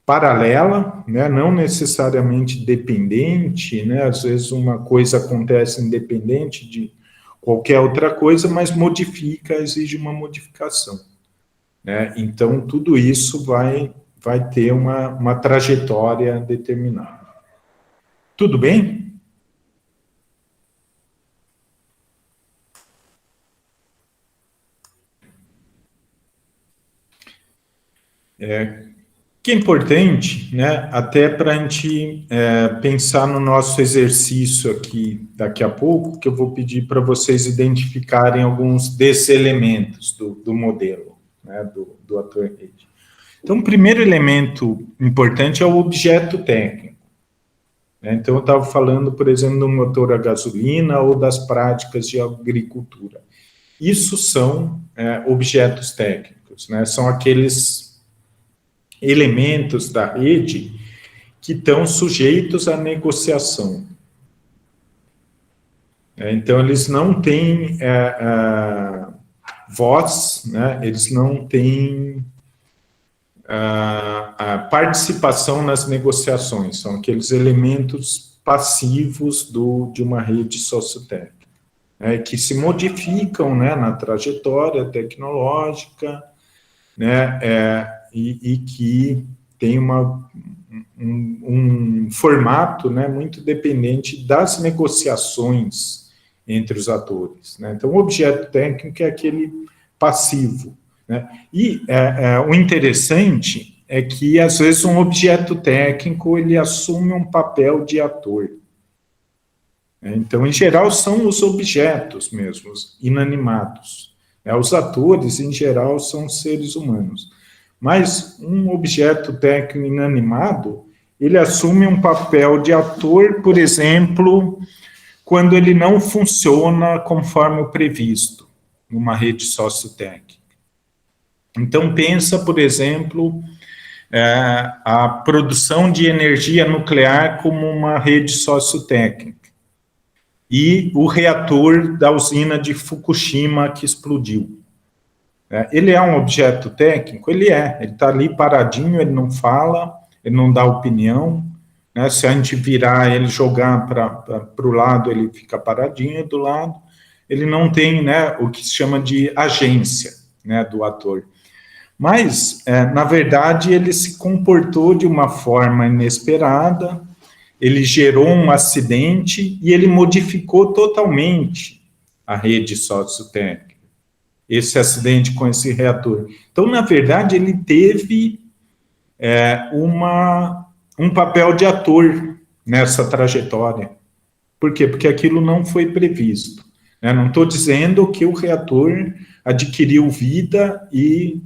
paralela, né? Não necessariamente dependente, né? Às vezes uma coisa acontece independente de qualquer outra coisa, mas modifica, exige uma modificação, né? Então, tudo isso vai ter uma trajetória determinada. Tudo bem? Que é importante, né, até para a gente pensar no nosso exercício aqui daqui a pouco, que eu vou pedir para vocês identificarem alguns desses elementos do modelo, né, do ator-rede. Então, o primeiro elemento importante é o objeto técnico, né? Então, eu estava falando, por exemplo, do motor a gasolina ou das práticas de agricultura. Isso são objetos técnicos, né? São aqueles elementos da rede que estão sujeitos à negociação. Então, eles não têm voz, né? Eles não têm a participação nas negociações, são aqueles elementos passivos de uma rede sociotécnica, que se modificam, né, na trajetória tecnológica, né, e que tem um formato, né, muito dependente das negociações entre os atores, né? Então, o objeto técnico é aquele passivo, né? E o interessante é que, às vezes, um objeto técnico ele assume um papel de ator. Então, em geral, são os objetos mesmos, inanimados. Os atores, em geral, são seres humanos. Mas um objeto técnico inanimado, ele assume um papel de ator, por exemplo, quando ele não funciona conforme o previsto numa rede sociotécnica. Então, pensa, por exemplo, a produção de energia nuclear como uma rede sociotécnica e o reator da usina de Fukushima que explodiu. Ele é um objeto técnico? Ele está ali paradinho, ele não fala, ele não dá opinião, né? Se a gente virar ele, jogar para o lado, ele fica paradinho do lado, ele não tem, né, o que se chama de agência, né, do ator. Mas, na verdade, ele se comportou de uma forma inesperada, ele gerou um acidente e ele modificou totalmente a rede sociotécnica. Esse acidente com esse reator. Então, na verdade, ele teve um papel de ator nessa trajetória. Por quê? Porque aquilo não foi previsto. Não estou dizendo que o reator adquiriu vida e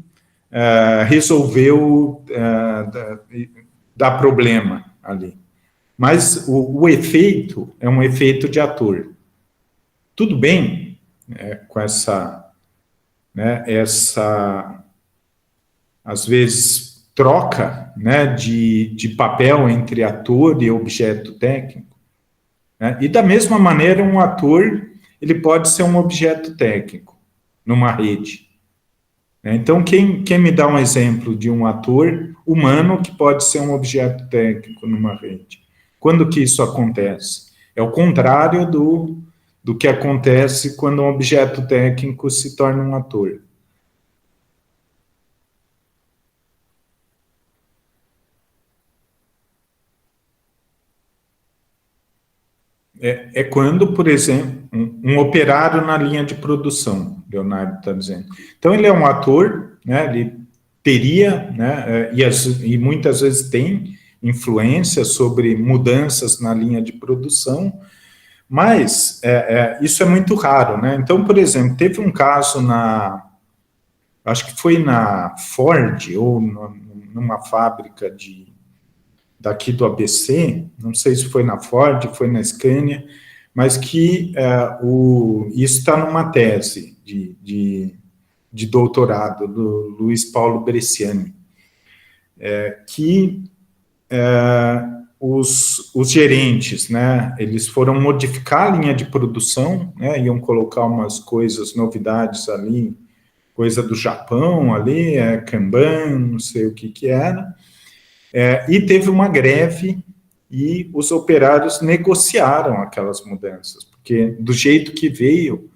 resolveu dar problema ali. Mas o efeito é um efeito de ator. Tudo bem com essa, às vezes, troca, né, de papel entre ator e objeto técnico, né? E da mesma maneira, um ator ele pode ser um objeto técnico numa rede. Então, quem me dá um exemplo de um ator humano que pode ser um objeto técnico numa rede? Quando que isso acontece? É o contrário do que acontece quando um objeto técnico se torna um ator. É quando, por exemplo, um operário na linha de produção, Leonardo está dizendo. Então, ele é um ator, né, ele teria, né, e muitas vezes tem influência sobre mudanças na linha de produção, mas isso é muito raro, né? Então, por exemplo, teve um caso acho que foi na Ford, ou numa fábrica daqui do ABC, não sei se foi na Ford, foi na Scania, mas que isso está numa tese de doutorado do Luiz Paulo Bresciani, que os gerentes, né, eles foram modificar a linha de produção, né, iam colocar umas coisas, novidades ali, coisa do Japão ali, Kanban, não sei o que era, e teve uma greve e os operários negociaram aquelas mudanças, porque do jeito que veio,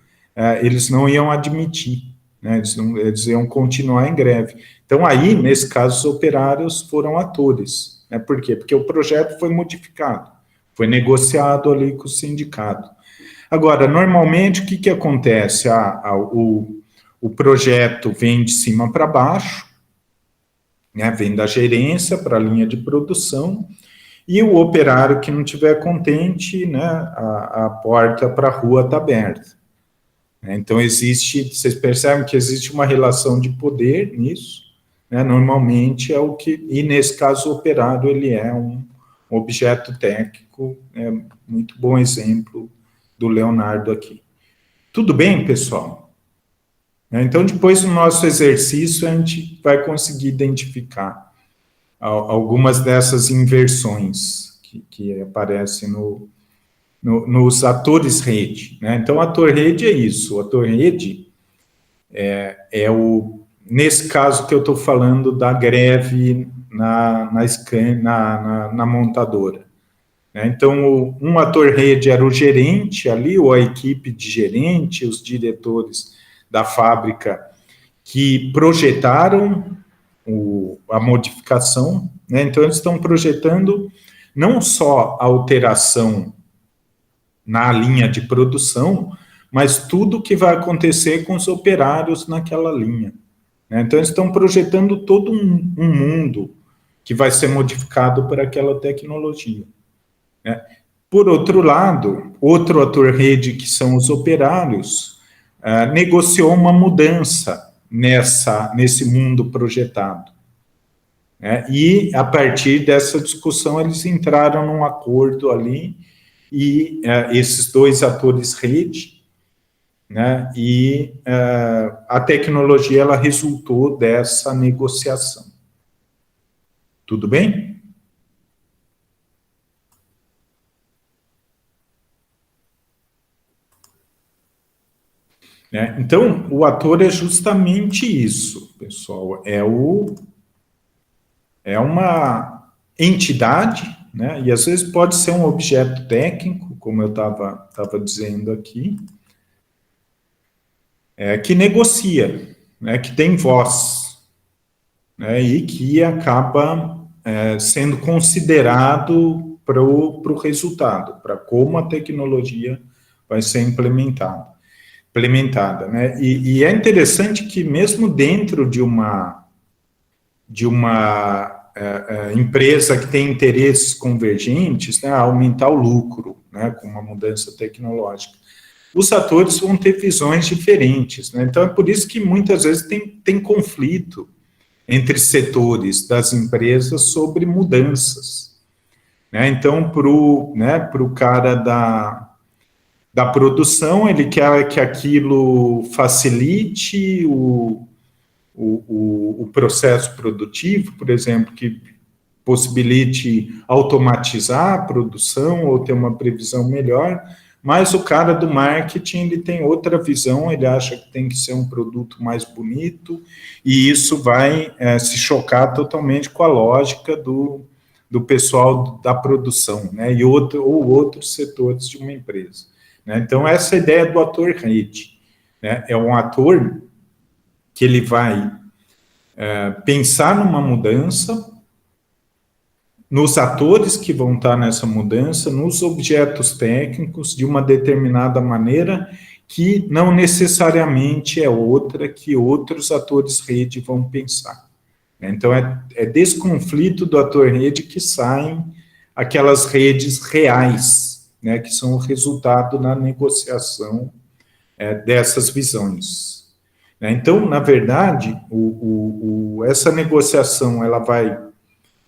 eles não iam admitir, né, eles iam continuar em greve. Então aí, nesse caso, os operários foram atores. Por quê? Porque o projeto foi modificado, foi negociado ali com o sindicato. Agora, normalmente, o que acontece? O projeto vem de cima para baixo, né, vem da gerência para a linha de produção, e o operário que não estiver contente, né, a porta para a rua está aberta. Então, vocês percebem que existe uma relação de poder nisso, né, normalmente e nesse caso o operário ele é um objeto técnico, muito bom exemplo do Leonardo aqui. Tudo bem, pessoal? Então, depois do nosso exercício, a gente vai conseguir identificar algumas dessas inversões que aparecem nos atores-rede, né? Então, ator-rede é isso, o ator-rede nesse caso que eu estou falando da greve na montadora. Né? Então, um ator-rede era o gerente ali, ou a equipe de gerente, os diretores da fábrica que projetaram a modificação, né? Então, eles estão projetando não só a alteração na linha de produção, mas tudo que vai acontecer com os operários naquela linha. Né? Então, eles estão projetando todo um mundo que vai ser modificado por aquela tecnologia. Né? Por outro lado, outro ator-rede, que são os operários, negociou uma mudança nesse mundo projetado. E, a partir dessa discussão, eles entraram num acordo ali, e esses dois atores-rede, né, e a tecnologia ela resultou dessa negociação. Tudo bem? Então, o ator é justamente isso, pessoal. É uma entidade, né, e às vezes pode ser um objeto técnico, como eu estava dizendo aqui, que negocia, né, que tem voz, né, e que acaba sendo considerado para o resultado, para como a tecnologia vai ser implementada, né? E é interessante que mesmo dentro de uma empresa que tem interesses convergentes, né, aumentar o lucro, né, com uma mudança tecnológica, os atores vão ter visões diferentes, né? Então é por isso que muitas vezes tem conflito entre setores das empresas sobre mudanças, né? Então, para o cara da produção, ele quer que aquilo facilite o processo produtivo, por exemplo, que possibilite automatizar a produção ou ter uma previsão melhor, mas o cara do marketing, ele tem outra visão, ele acha que tem que ser um produto mais bonito, e isso vai se chocar totalmente com a lógica do pessoal da produção, né, ou outros setores de uma empresa. Né? Então, essa é a ideia do ator-rede, né? É um ator que ele vai pensar numa mudança, nos atores que vão estar nessa mudança, nos objetos técnicos, de uma determinada maneira, que não necessariamente é outra que outros atores-rede vão pensar. Então, é desse conflito do ator-rede que saem aquelas redes reais, né, que são o resultado na negociação dessas visões. Então, na verdade, essa negociação ela vai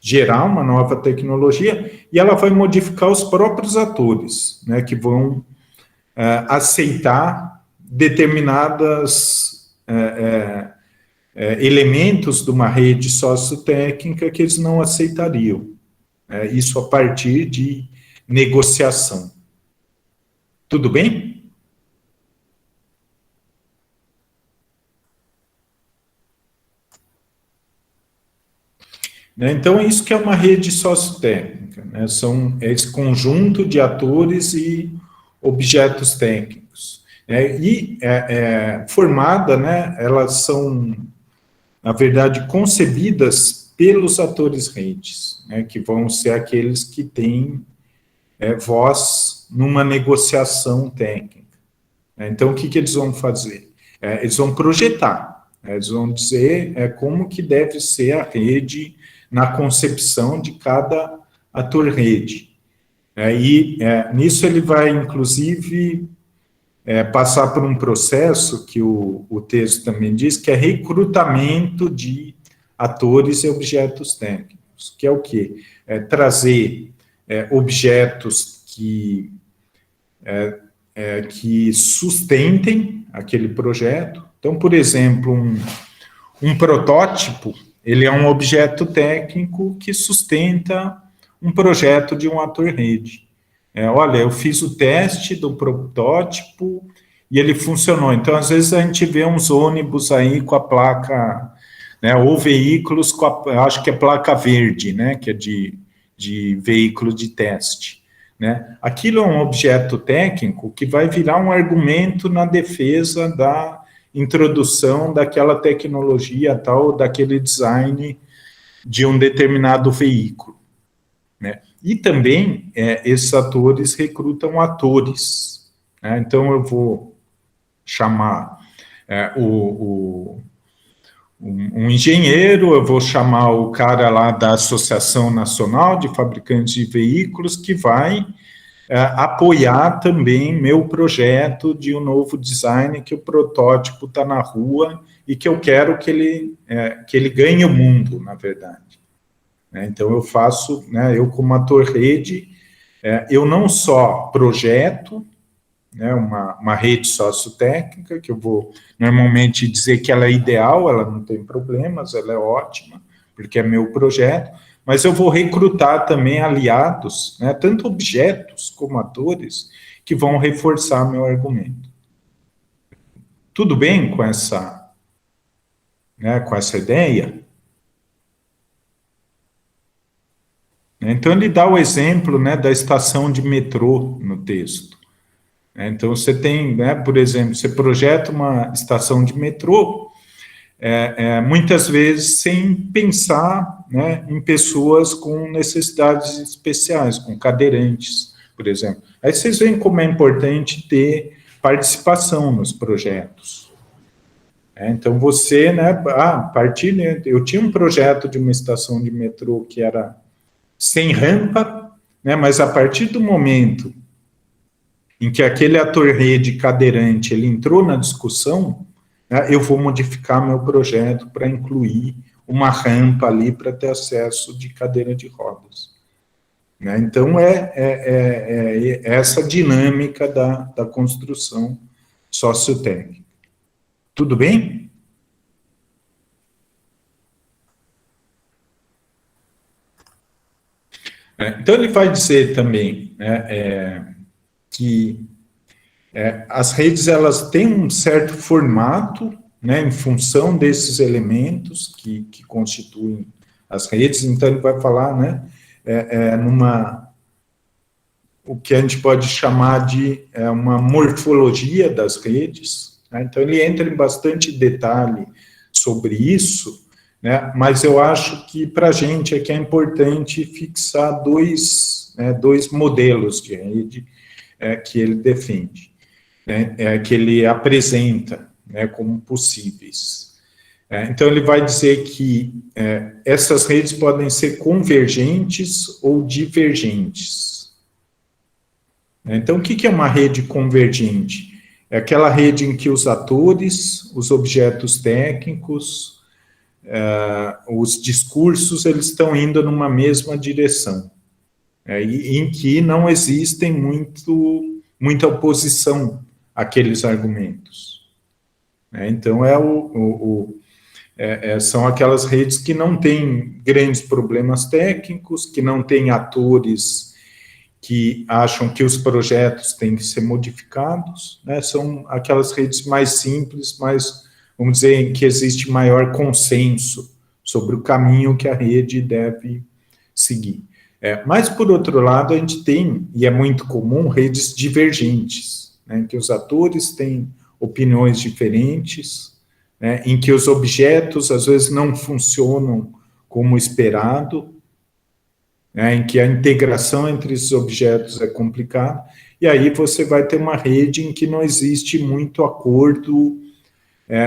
gerar uma nova tecnologia e ela vai modificar os próprios atores, né, que vão aceitar determinadas elementos de uma rede sociotécnica que eles não aceitariam. Isso a partir de negociação. Tudo bem? Então, isso que é uma rede sociotécnica, né? É esse conjunto de atores e objetos técnicos. Formada, né, elas são, na verdade, concebidas pelos atores-redes, né, que vão ser aqueles que têm voz numa negociação técnica. Então, o que eles vão fazer? Eles vão projetar, eles vão dizer como que deve ser a rede na concepção de cada ator-rede. Nisso ele vai, inclusive, passar por um processo que o texto também diz, que é recrutamento de atores e objetos técnicos, que é o quê? Trazer objetos que sustentem aquele projeto. Então, por exemplo, um protótipo, ele é um objeto técnico que sustenta um projeto de um ator-rede. Olha, eu fiz o teste do protótipo e ele funcionou. Então, às vezes, a gente vê uns ônibus aí com a placa, né, ou veículos com acho que é placa verde, né, que é de veículo de teste. Né? Aquilo é um objeto técnico que vai virar um argumento na defesa da introdução daquela tecnologia tal, daquele design de um determinado veículo. Né? E também esses atores recrutam atores. Né? Então, eu vou chamar um engenheiro, eu vou chamar o cara lá da Associação Nacional de Fabricantes de Veículos, que vai apoiar também meu projeto de um novo design, que o protótipo está na rua e que eu quero que ele ganhe o mundo, na verdade. Então, eu faço, né, eu como ator-rede, eu não só projeto, né, uma rede sociotécnica, que eu vou normalmente dizer que ela é ideal, ela não tem problemas, ela é ótima, porque é meu projeto, mas eu vou recrutar também aliados, né, tanto objetos como atores, que vão reforçar meu argumento. Tudo bem com essa ideia? Então, ele dá o exemplo, né, da estação de metrô no texto. Então, você tem, né, por exemplo, você projeta uma estação de metrô, muitas vezes sem pensar, né, em pessoas com necessidades especiais, com cadeirantes, por exemplo. Aí vocês veem como é importante ter participação nos projetos. Então, você, né, eu tinha um projeto de uma estação de metrô que era sem rampa, né, mas a partir do momento em que aquele ator-rede cadeirante ele entrou na discussão, né, eu vou modificar meu projeto para incluir uma rampa ali para ter acesso de cadeira de rodas. Né? Então, essa dinâmica da construção sociotécnica. Tudo bem? Então, ele vai dizer também, né, que as redes elas têm um certo formato, né, em função desses elementos que constituem as redes. Então, ele vai falar, né, o que a gente pode chamar de uma morfologia das redes. Né? Então, ele entra em bastante detalhe sobre isso, né, mas eu acho que para a gente é importante fixar dois modelos de rede que ele defende, né, que ele apresenta, né, como possíveis. Então, ele vai dizer que essas redes podem ser convergentes ou divergentes. Então, o que é uma rede convergente? É aquela rede em que os atores, os objetos técnicos, os discursos, eles estão indo numa mesma direção, e em que não existem muita oposição àqueles argumentos. Então, são aquelas redes que não têm grandes problemas técnicos, que não têm atores que acham que os projetos têm que ser modificados, são aquelas redes mais simples, mais, vamos dizer, em que existe maior consenso sobre o caminho que a rede deve seguir. Mas, por outro lado, a gente tem, e é muito comum, redes divergentes, em que os atores têm opiniões diferentes, em que os objetos, às vezes, não funcionam como esperado, em que a integração entre esses objetos é complicada, e aí você vai ter uma rede em que não existe muito acordo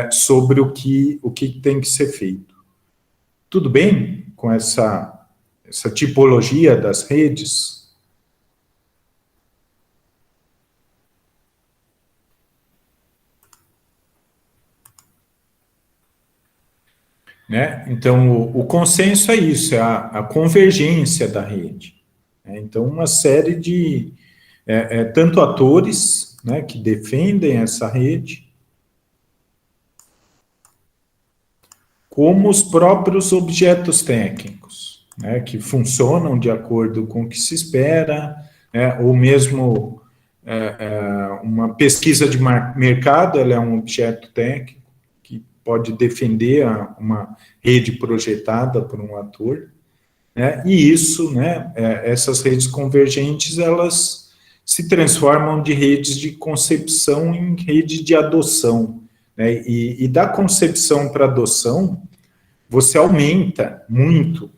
sobre o que tem que ser feito. Tudo bem com essa tipologia das redes? Então, o consenso é isso, é a convergência da rede. Então, uma série de, tanto atores, que defendem essa rede, como os próprios objetos técnicos, que funcionam de acordo com o que se espera, ou mesmo uma pesquisa de mercado, ela é um objeto técnico, pode defender uma rede projetada por um ator, e isso, essas redes convergentes, elas se transformam de redes de concepção em rede de adoção, e da concepção para adoção, você aumenta muito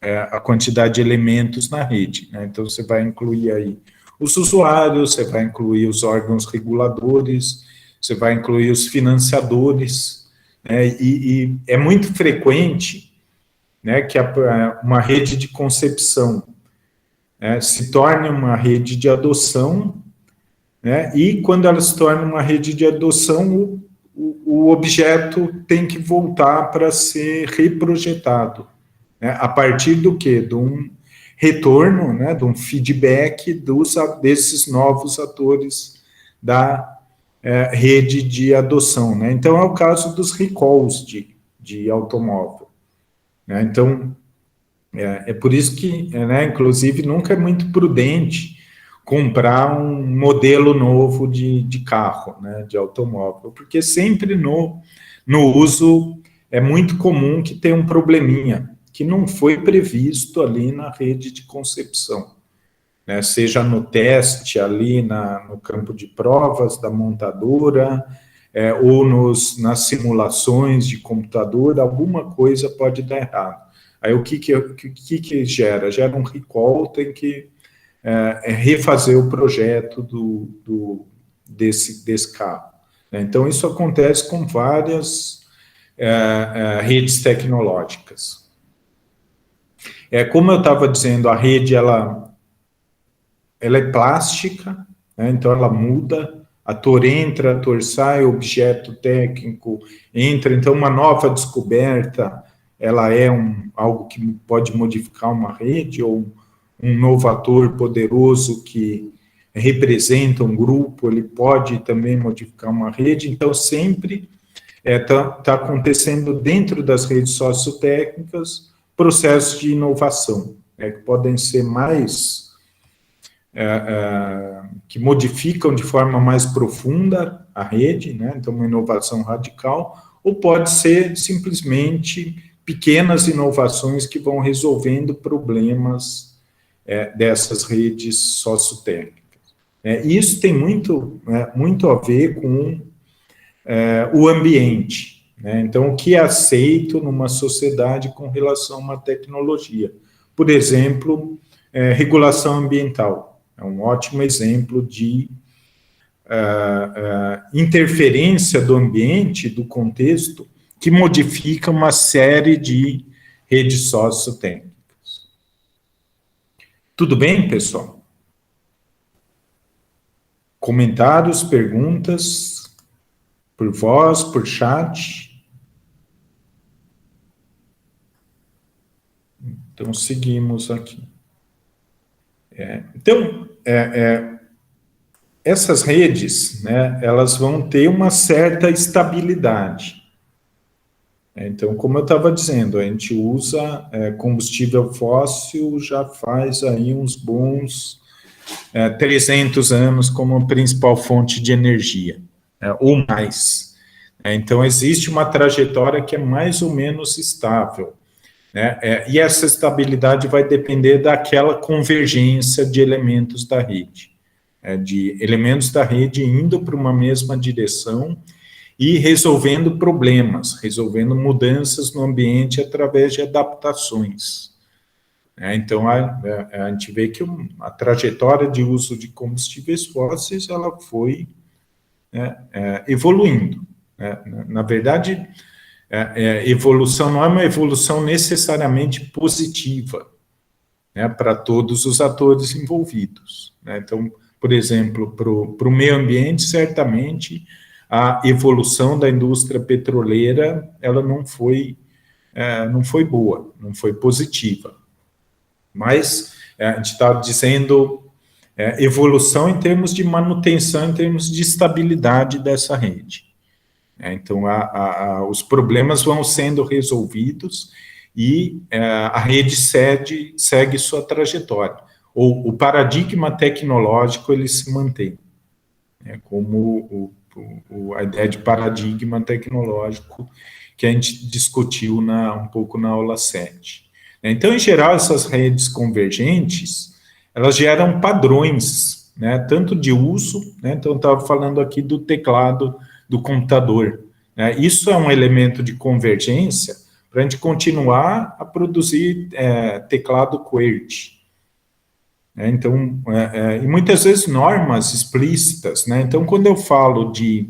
a quantidade de elementos na rede, então você vai incluir aí os usuários, você vai incluir os órgãos reguladores, você vai incluir os financiadores, e é muito frequente que uma rede de concepção se torne uma rede de adoção, e quando ela se torna uma rede de adoção, o objeto tem que voltar para ser reprojetado, a partir do quê? De um retorno, de um feedback desses novos atores da rede de adoção. Então, é o caso dos recalls de automóvel. Então, é por isso que, inclusive, nunca é muito prudente comprar um modelo novo de carro, de automóvel, porque sempre no uso é muito comum que tenha um probleminha que não foi previsto ali na rede de concepção, seja no teste ali no campo de provas da montadora, ou nas simulações de computador, alguma coisa pode dar errado. Aí o que gera? Gera um recall, tem que refazer o projeto desse carro. Então, isso acontece com várias redes tecnológicas. Como eu estava dizendo, a rede ela é plástica, então ela muda, ator entra, ator sai, objeto técnico entra, então uma nova descoberta, ela é algo que pode modificar uma rede, ou um novo ator poderoso que representa um grupo, ele pode também modificar uma rede, então sempre tá acontecendo dentro das redes sociotécnicas processos de inovação, que podem ser mais, que modificam de forma mais profunda a rede, então uma inovação radical, ou pode ser simplesmente pequenas inovações que vão resolvendo problemas dessas redes sociotécnicas. Isso tem muito a ver com o ambiente, então o que é aceito numa sociedade com relação a uma tecnologia. Por exemplo, regulação ambiental, é um ótimo exemplo de interferência do ambiente, do contexto, que modifica uma série de redes sociotécnicas. Tudo bem, pessoal? Comentários, perguntas, por voz, por chat? Então, seguimos aqui. Essas redes, né, elas vão ter uma certa estabilidade. Então, como eu estava dizendo, a gente usa combustível fóssil já faz aí uns bons 300 anos como principal fonte de energia, ou mais. Então, existe uma trajetória que é mais ou menos estável. E essa estabilidade vai depender daquela convergência de elementos da rede, de elementos da rede indo para uma mesma direção e resolvendo problemas, resolvendo mudanças no ambiente através de adaptações. Então, a gente vê que a trajetória de uso de combustíveis fósseis, ela foi evoluindo. Na verdade, evolução não é uma evolução necessariamente positiva, para todos os atores envolvidos. Então, por exemplo, para o meio ambiente, certamente, a evolução da indústria petroleira, ela não foi boa, não foi positiva. Mas a gente está dizendo evolução em termos de manutenção, em termos de estabilidade dessa rede. Então, os problemas vão sendo resolvidos e a rede segue sua trajetória. O paradigma tecnológico, ele se mantém, como a ideia de paradigma tecnológico que a gente discutiu um pouco na aula 7. Então, em geral, essas redes convergentes, elas geram padrões, tanto de uso, então eu estava falando aqui do teclado do computador. Isso é um elemento de convergência para a gente continuar a produzir teclado QWERTY. Então, e muitas vezes normas explícitas. Então, quando eu falo de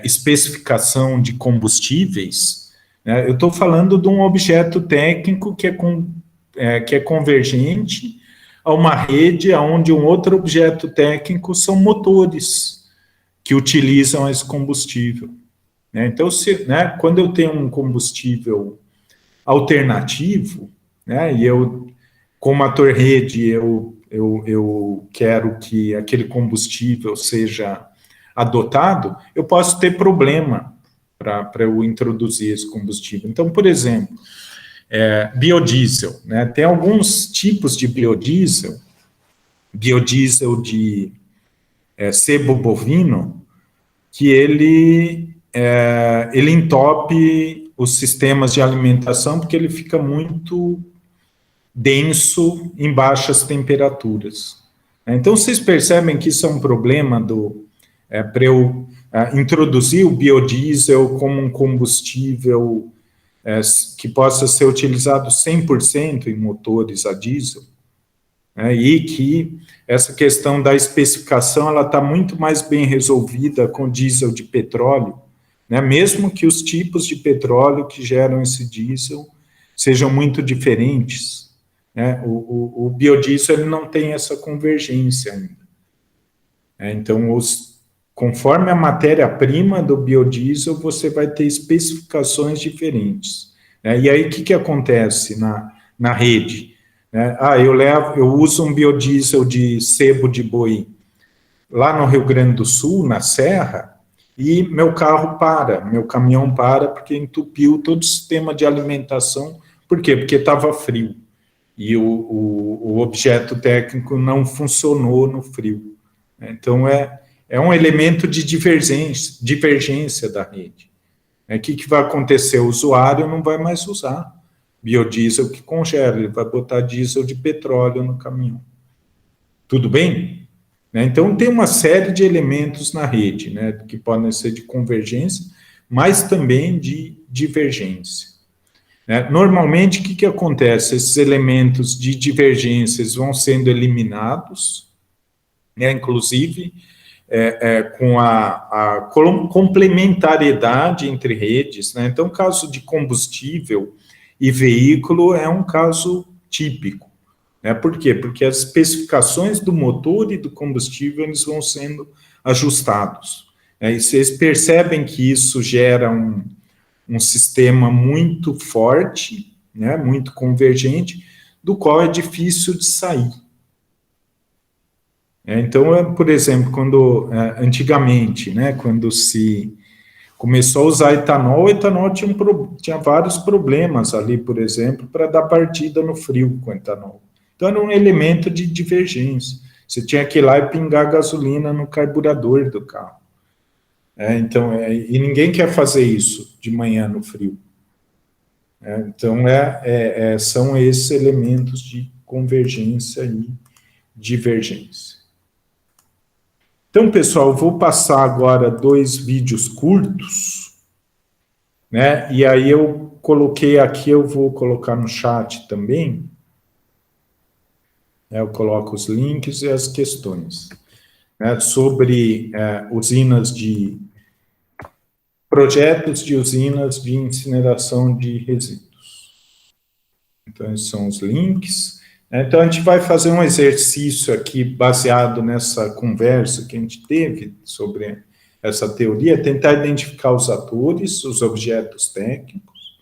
especificação de combustíveis, eu estou falando de um objeto técnico que é convergente a uma rede onde um outro objeto técnico são motores que utilizam esse combustível. Então, quando eu tenho um combustível alternativo, e eu, como ator-rede, eu quero que aquele combustível seja adotado, eu posso ter problema para eu introduzir esse combustível. Então, por exemplo, biodiesel, tem alguns tipos de biodiesel de sebo bovino, que ele entope os sistemas de alimentação, porque ele fica muito denso em baixas temperaturas. Então, vocês percebem que isso é um problema para eu introduzir o biodiesel como um combustível que possa ser utilizado 100% em motores a diesel, e que essa questão da especificação ela está muito mais bem resolvida com diesel de petróleo, mesmo que os tipos de petróleo que geram esse diesel sejam muito diferentes. O biodiesel ele não tem essa convergência ainda. Então, conforme a matéria-prima do biodiesel, você vai ter especificações diferentes. E aí, o que acontece na rede? Eu uso um biodiesel de sebo de boi lá no Rio Grande do Sul, na Serra, e meu caminhão para, porque entupiu todo o sistema de alimentação. Por quê? Porque estava frio. E o objeto técnico não funcionou no frio. Então, é um elemento de divergência da rede. O que vai acontecer? O usuário não vai mais usar biodiesel que congela, ele vai botar diesel de petróleo no caminhão. Tudo bem? Então, tem uma série de elementos na rede, que podem ser de convergência, mas também de divergência. Normalmente, o que acontece? Esses elementos de divergências vão sendo eliminados, inclusive, com a complementariedade entre redes, né? Então, o caso de combustível e veículo é um caso típico, né? Por quê? Porque as especificações do motor e do combustível eles vão sendo ajustados, né? E vocês percebem que isso gera um sistema muito forte, né? Muito convergente, do qual é difícil de sair. Então, por exemplo, quando antigamente, né, quando se começou a usar etanol, o etanol tinha vários problemas ali, por exemplo, para dar partida no frio com etanol. Então, era um elemento de divergência. Você tinha que ir lá e pingar gasolina no carburador do carro. Então, e ninguém quer fazer isso de manhã no frio. Então, são esses elementos de convergência e divergência. Então, pessoal, eu vou passar agora 2 vídeos curtos, né? E aí eu coloquei aqui, eu vou colocar no chat também, né? Eu coloco os links e as questões, né? Sobre projetos de usinas de incineração de resíduos. Então, esses são os links. Então, a gente vai fazer um exercício aqui baseado nessa conversa que a gente teve sobre essa teoria, tentar identificar os atores, os objetos técnicos,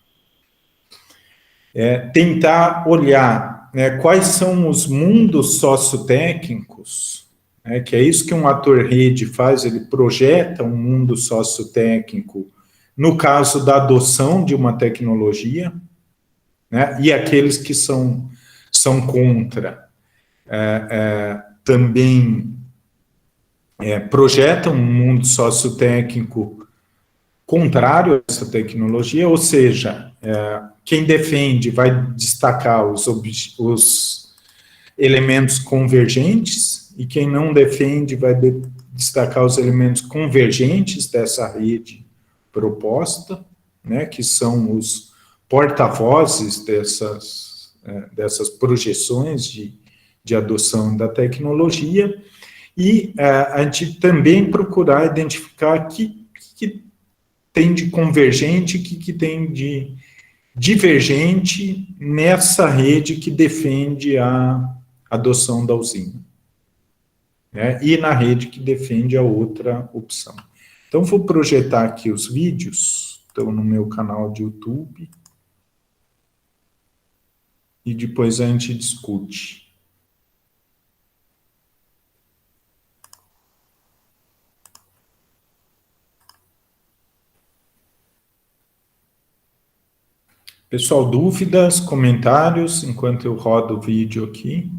tentar olhar, né, quais são os mundos sociotécnicos, né, que é isso que um ator rede faz, ele projeta um mundo sociotécnico no caso da adoção de uma tecnologia, né, e aqueles que são contra também projetam um mundo sociotécnico contrário a essa tecnologia, ou seja, quem defende vai destacar os elementos convergentes e quem não defende vai destacar os elementos convergentes dessa rede proposta, né, que são os porta-vozes dessas projeções de adoção da tecnologia, e a gente também procurar identificar o que tem de convergente e o que tem de divergente nessa rede que defende a adoção da usina, né? E na rede que defende a outra opção. Então, vou projetar aqui os vídeos, estão no meu canal de YouTube, e depois a gente discute. Pessoal, dúvidas, comentários, enquanto eu rodo o vídeo aqui?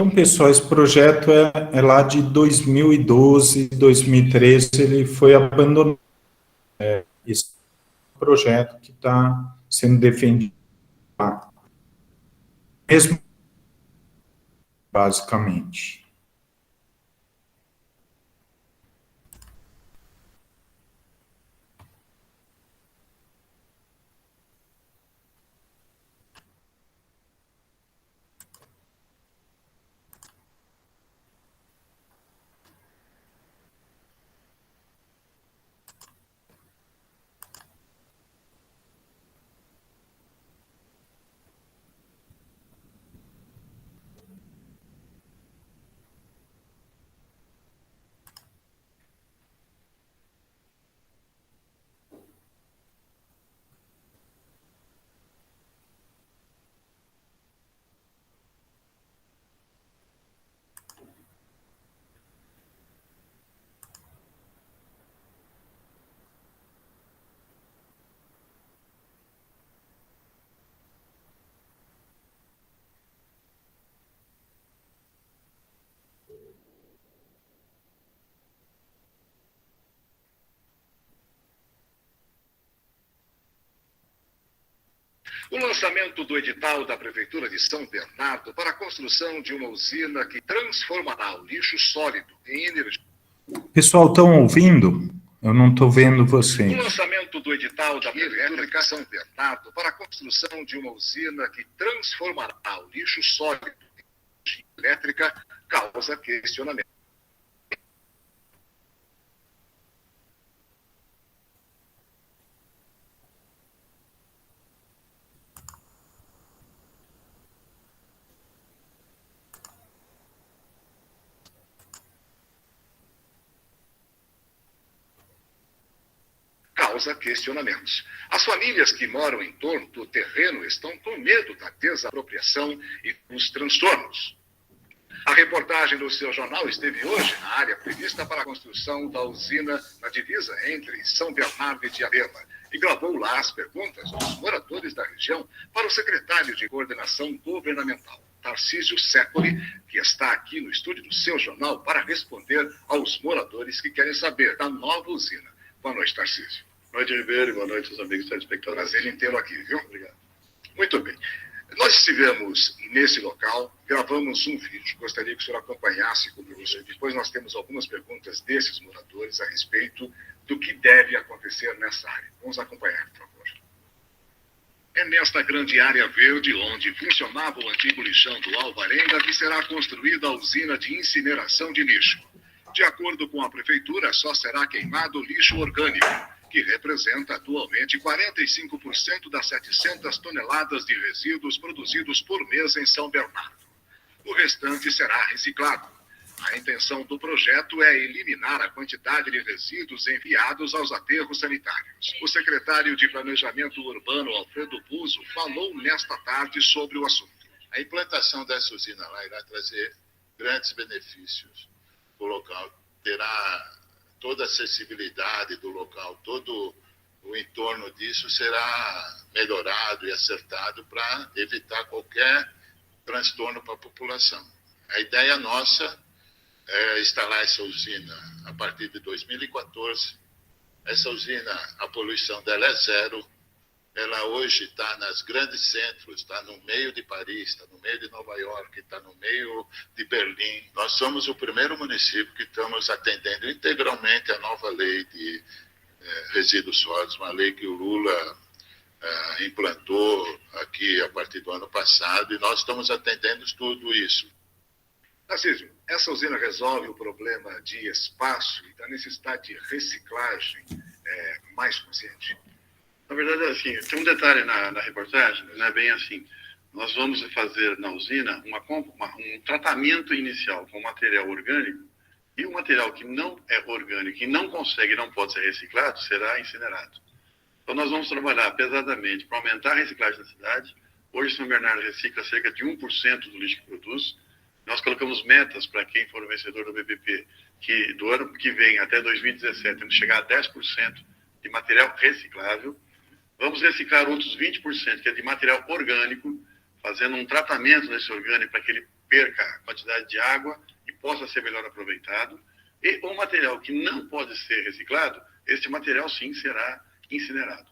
Então, pessoal, esse projeto é lá de 2012, 2013, ele foi abandonado. Esse projeto que está sendo defendido lá, mesmo, basicamente. O lançamento do edital da Prefeitura de São Bernardo para a construção de uma usina que transformará o lixo sólido em energia. Pessoal, estão ouvindo? Eu não estou vendo O vocês. lançamento do edital da Prefeitura de São Bernardo para a construção de uma usina que transformará o lixo sólido em energia elétrica causa questionamento. Causa questionamentos. As famílias que moram em torno do terreno estão com medo da desapropriação e dos transtornos. A reportagem do seu jornal esteve hoje na área prevista para a construção da usina na divisa entre São Bernardo e Diadema e gravou lá as perguntas dos moradores da região para o secretário de Coordenação Governamental, Tarcísio Secoli, que está aqui no estúdio do seu jornal para responder aos moradores que querem saber da nova usina. Boa noite, Tarcísio. Boa noite, Ribeiro, e boa noite aos amigos telespectadores. Prazer em tê-lo aqui, viu? Obrigado. Muito bem. Nós estivemos nesse local, gravamos um vídeo, gostaria que o senhor acompanhasse conosco. Depois nós temos algumas perguntas desses moradores a respeito do que deve acontecer nessa área. Vamos acompanhar, por favor. É nesta grande área verde, onde funcionava o antigo lixão do Alvarenga, que será construída a usina de incineração de lixo. De acordo com a prefeitura, só será queimado lixo orgânico, que representa atualmente 45% das 700 toneladas de resíduos produzidos por mês em São Bernardo. O restante será reciclado. A intenção do projeto é eliminar a quantidade de resíduos enviados aos aterros sanitários. O secretário de Planejamento Urbano, Alfredo Buzo, falou nesta tarde sobre o assunto. A implantação dessa usina lá irá trazer grandes benefícios. O local terá toda a acessibilidade do local, todo o entorno disso será melhorado e acertado para evitar qualquer transtorno para a população. A ideia nossa é instalar essa usina a partir de 2014. Essa usina, a poluição dela é zero. Ela hoje está nos grandes centros, está no meio de Paris, está no meio de Nova York, está no meio de Berlim. Nós somos o primeiro município que estamos atendendo integralmente a nova lei de resíduos sólidos, uma lei que o Lula implantou aqui a partir do ano passado, e nós estamos atendendo tudo isso. Tarcísio, essa usina resolve o problema de espaço e da necessidade de reciclagem mais consciente? Na verdade, assim, tem um detalhe na reportagem, não é bem assim. Nós vamos fazer na usina um tratamento inicial com material orgânico, e o material que não é orgânico e não consegue, não pode ser reciclado, será incinerado. Então nós vamos trabalhar pesadamente para aumentar a reciclagem na cidade. Hoje São Bernardo recicla cerca de 1% do lixo que produz. Nós colocamos metas para quem for o vencedor do BBP, que do ano que vem até 2017, temos que chegar a 10% de material reciclável. Vamos reciclar outros 20%, que é de material orgânico, fazendo um tratamento desse orgânico para que ele perca a quantidade de água e possa ser melhor aproveitado. E o material que não pode ser reciclado, esse material sim será incinerado.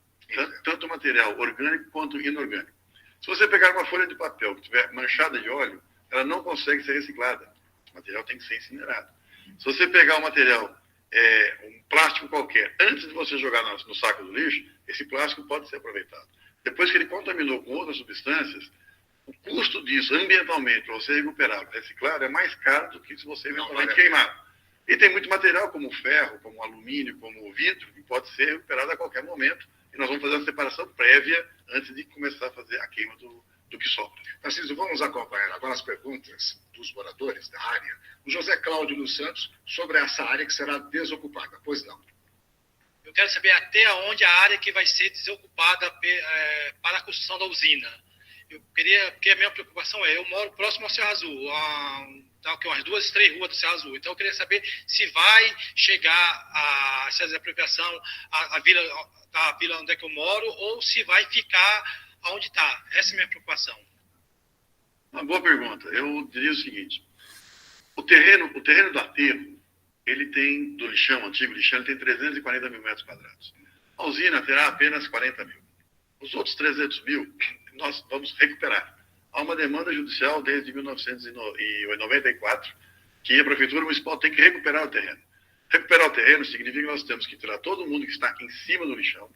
Tanto o material orgânico quanto inorgânico. Se você pegar uma folha de papel que estiver manchada de óleo, ela não consegue ser reciclada. O material tem que ser incinerado. Se você pegar um material, um plástico qualquer, antes de você jogar no saco do lixo, esse plástico pode ser aproveitado. Depois que ele contaminou com outras substâncias, o custo disso, ambientalmente, para você recuperar, reciclar, é mais caro do que se você eventualmente queimar. E tem muito material, como ferro, como alumínio, como vidro, que pode ser recuperado a qualquer momento. E nós vamos fazer uma separação prévia antes de começar a fazer a queima do que sobra. Tarcísio, vamos acompanhar agora as perguntas dos moradores da área. O José Cláudio dos Santos, sobre essa área que será desocupada. Pois não. Eu quero saber até onde a área que vai ser desocupada para a construção da usina. Eu queria, porque a minha preocupação eu moro próximo ao Cerro Azul, umas 2, 3 ruas do Cerro Azul. Então eu queria saber se vai chegar a essa desapropriação a vila onde é que eu moro, ou se vai ficar onde está. Essa é a minha preocupação. Uma boa pergunta. Eu diria o seguinte: o terreno do aterro, ele tem, do lixão, antigo lixão, ele tem 340 mil metros quadrados. A usina terá apenas 40 mil. Os outros 300 mil, nós vamos recuperar. Há uma demanda judicial desde 1994, que a Prefeitura Municipal tem que recuperar o terreno. Recuperar o terreno significa que nós temos que tirar todo mundo que está em cima do lixão,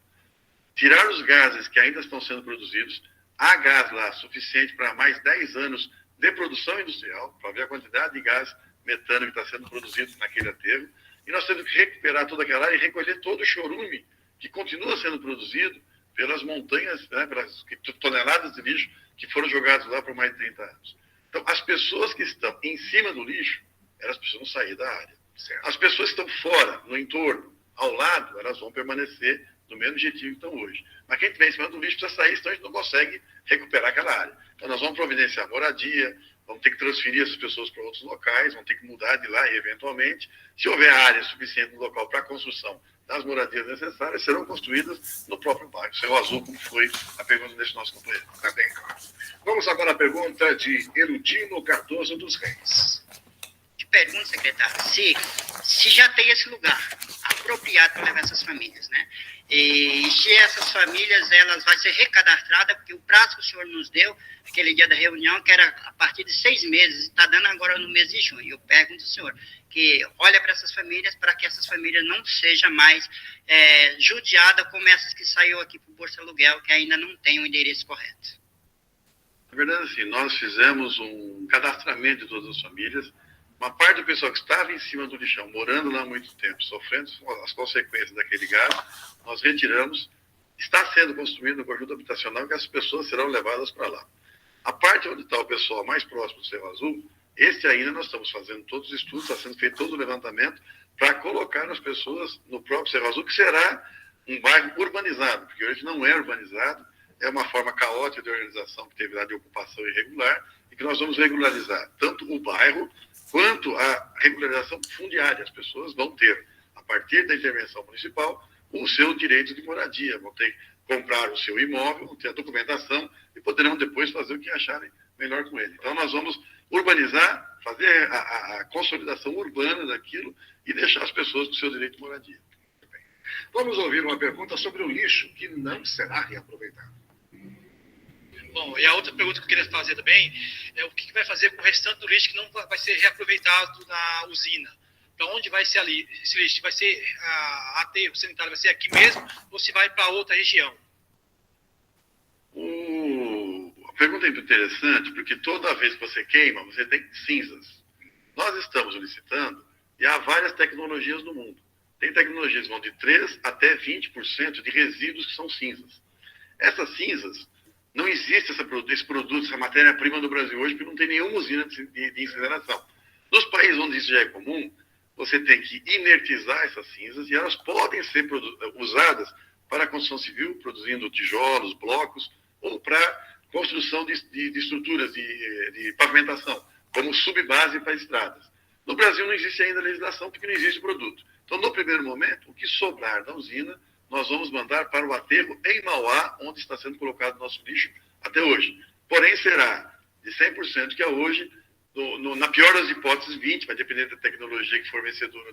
tirar os gases que ainda estão sendo produzidos. Há gás lá suficiente para mais 10 anos de produção industrial, para ver a quantidade de gás metano que está sendo produzido naquele aterro. E nós temos que recuperar toda aquela área e recolher todo o chorume que continua sendo produzido pelas montanhas, pelas toneladas de lixo que foram jogados lá por mais de 30 anos. Então, as pessoas que estão em cima do lixo, elas precisam sair da área. Certo. As pessoas que estão fora, no entorno, ao lado, elas vão permanecer do mesmo jeitinho que estão hoje. Mas quem estiver em cima do lixo precisa sair, senão a gente não consegue recuperar aquela área. Então, nós vamos providenciar moradia, vamos ter que transferir essas pessoas para outros locais, vamos ter que mudar de lá eventualmente. Se houver área suficiente no local para a construção das moradias necessárias, serão construídas no próprio bairro. Cerro Azul, como foi a pergunta desse nosso companheiro. Está bem claro. Vamos agora à pergunta de Erudino Cardoso dos Reis. Te pergunto, secretário, se já tem esse lugar apropriado para levar essas famílias, né? E se essas famílias, elas vão ser recadastradas, porque o prazo que o senhor nos deu, aquele dia da reunião, que era a partir de 6 meses, está dando agora no mês de junho. Eu pergunto ao senhor, que olha para essas famílias, para que essas famílias não sejam mais judiadas como essas que saiu aqui para o Bolsa Aluguel, que ainda não tem o endereço correto. Na verdade, assim, nós fizemos um cadastramento de todas as famílias. Uma parte do pessoal que estava em cima do lixão, morando lá há muito tempo, sofrendo as consequências daquele gás, nós retiramos. Está sendo construído um conjunto habitacional que as pessoas serão levadas para lá. A parte onde está o pessoal mais próximo do Cerro Azul, esse ainda nós estamos fazendo todos os estudos, está sendo feito todo o levantamento para colocar as pessoas no próprio Cerro Azul, que será um bairro urbanizado, porque hoje não é urbanizado, é uma forma caótica de organização que teve lá de ocupação irregular, e que nós vamos regularizar tanto o bairro quanto a regularização fundiária. As pessoas vão ter, a partir da intervenção municipal, o seu direito de moradia, vão ter que comprar o seu imóvel, vão ter a documentação e poderão depois fazer o que acharem melhor com ele. Então, nós vamos urbanizar, fazer a consolidação urbana daquilo e deixar as pessoas com o seu direito de moradia. Vamos ouvir uma pergunta sobre o lixo que não será reaproveitado. Bom, e a outra pergunta que eu queria fazer também é o que vai fazer com o restante do lixo que não vai ser reaproveitado na usina? Para onde vai ser ali esse lixo? Vai ser aterro sanitário, vai ser aqui mesmo ou se vai para outra região? A pergunta é interessante porque toda vez que você queima, você tem cinzas. Nós estamos licitando e há várias tecnologias no mundo. Tem tecnologias que vão de 3% até 20% de resíduos que são cinzas. Essas cinzas, não existe esse produto, essa matéria-prima no Brasil hoje, porque não tem nenhuma usina de incineração. Nos países onde isso já é comum, você tem que inertizar essas cinzas e elas podem ser usadas para a construção civil, produzindo tijolos, blocos, ou para construção de estruturas de pavimentação, como subbase para estradas. No Brasil não existe ainda legislação porque não existe produto. Então, no primeiro momento, o que sobrar da usina, nós vamos mandar para o aterro em Mauá, onde está sendo colocado o nosso lixo até hoje. Porém, será de 100% que é hoje, na pior das hipóteses, 20, vai depender da tecnologia que for vencedora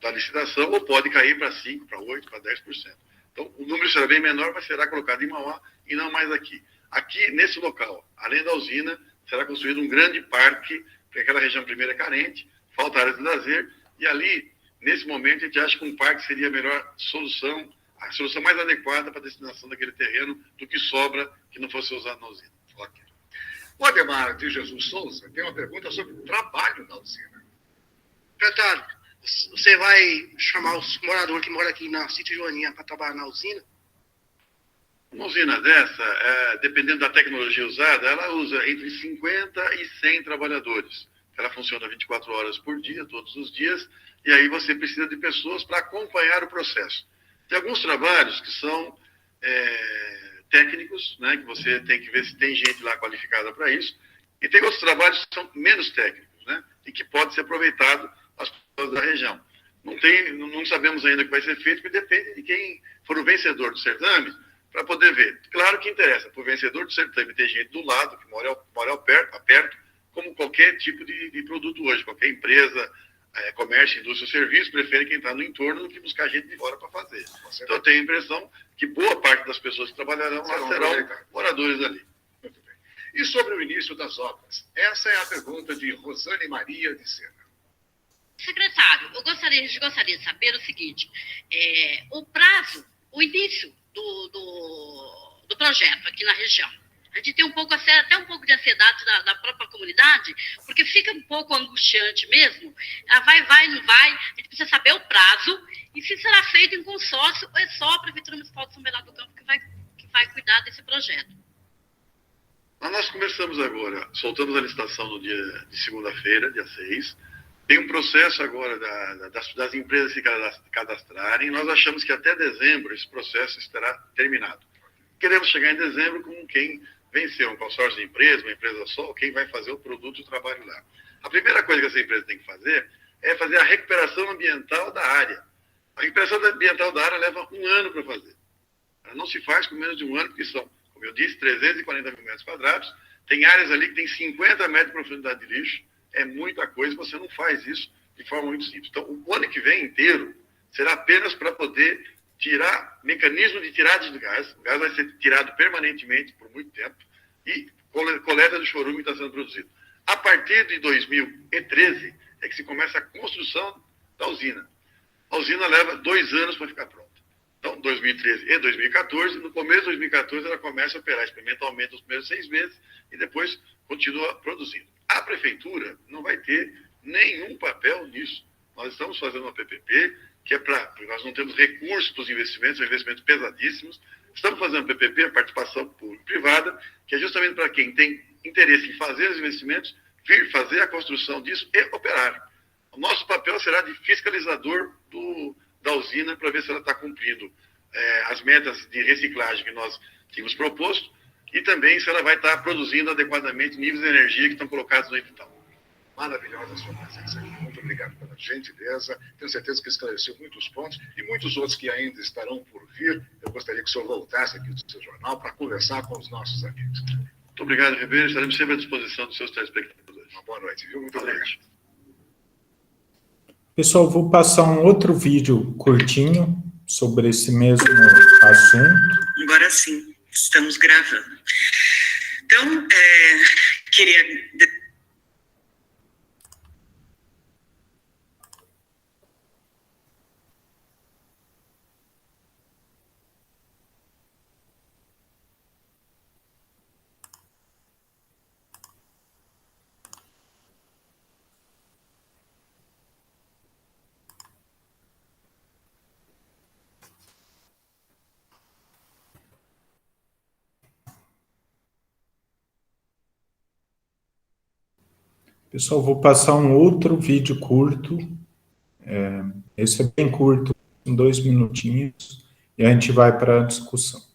da licitação, ou pode cair para 5%, para 8%, para 10%. Então, o número será bem menor, mas será colocado em Mauá e não mais aqui. Aqui, nesse local, além da usina, será construído um grande parque, porque aquela região primeira é carente, falta áreas de lazer, e ali, nesse momento, a gente acha que um parque seria a melhor solução, a solução mais adequada para a destinação daquele terreno do que sobra que não fosse usado na usina. Ok. O Ademar de Jesus Souza tem uma pergunta sobre o trabalho na usina. Secretário, você vai chamar os moradores que moram aqui na Sítio Joaninha para trabalhar na usina? Uma usina dessa, dependendo da tecnologia usada, ela usa entre 50 e 100 trabalhadores. Ela funciona 24 horas por dia, todos os dias, e aí você precisa de pessoas para acompanhar o processo. Tem alguns trabalhos que são técnicos, né, que você tem que ver se tem gente lá qualificada para isso, e tem outros trabalhos que são menos técnicos, né, e que pode ser aproveitado as pessoas da região. Não sabemos ainda o que vai ser feito, porque depende de quem for o vencedor do certame, para poder ver. Claro que interessa, para o vencedor do certame ter gente do lado, que mora perto, como qualquer tipo de produto hoje, qualquer empresa, comércio, indústria, serviço, prefere quem está no entorno do que buscar gente de fora para fazer. Então, eu tenho a impressão que boa parte das pessoas que trabalharão lá serão moradores ali. Muito bem. E sobre o início das obras? Essa é a pergunta de Rosane Maria de Sena. Secretário, eu gostaria de saber o seguinte, o prazo, o início do projeto aqui na região. A gente tem até um pouco de ansiedade da própria comunidade, porque fica um pouco angustiante mesmo. Vai, não vai. A gente precisa saber o prazo e se será feito em consórcio ou é só a Prefeitura Municipal de São Bernardo do Campo que vai cuidar desse projeto. Nós começamos agora, soltamos a licitação no dia de segunda-feira, dia 6. Tem um processo agora das empresas se cadastrarem. Nós achamos que até dezembro esse processo estará terminado. Queremos chegar em dezembro com quem venceu, um consórcio de empresa, uma empresa só, quem vai fazer o produto e o trabalho lá. A primeira coisa que essa empresa tem que fazer é fazer a recuperação ambiental da área. A recuperação ambiental da área leva 1 ano para fazer. Ela não se faz com menos de 1 ano, porque são, como eu disse, 340 mil metros quadrados. Tem áreas ali que tem 50 metros de profundidade de lixo. É muita coisa, você não faz isso de forma muito simples. Então, o ano que vem inteiro será apenas para poder tirar, mecanismo de tiragem de gás. O gás vai ser tirado permanentemente por muito tempo e coleta do chorume está sendo produzido. A partir de 2013 é que se começa a construção da usina. A usina leva 2 anos para ficar pronta. Então, 2013 e 2014, no começo de 2014 ela começa a operar experimentalmente os primeiros 6 meses e depois continua produzindo. A prefeitura não vai ter nenhum papel nisso. Nós estamos fazendo uma PPP, que é porque nós não temos recursos para os investimentos, são investimentos pesadíssimos. Estamos fazendo PPP, a participação público-privada, que é justamente para quem tem interesse em fazer os investimentos, vir fazer a construção disso e operar. O nosso papel será de fiscalizador da usina para ver se ela está cumprindo as metas de reciclagem que nós tínhamos proposto e também se ela vai estar produzindo adequadamente níveis de energia que estão colocados no edital. Maravilhosa a sua presença aqui. Muito obrigado pela gentileza. Tenho certeza que esclareceu muitos pontos e muitos outros que ainda estarão por vir. Eu gostaria que o senhor voltasse aqui do seu jornal para conversar com os nossos amigos. Muito obrigado, Ribeiro. Estaremos sempre à disposição dos seus telespectadores. Uma boa noite, viu? Muito obrigado. Pessoal, vou passar um outro vídeo curtinho sobre esse mesmo assunto. Agora sim, estamos gravando. Então, queria... Pessoal, vou passar um outro vídeo curto. Esse é bem curto, 2 minutinhos, e a gente vai para a discussão.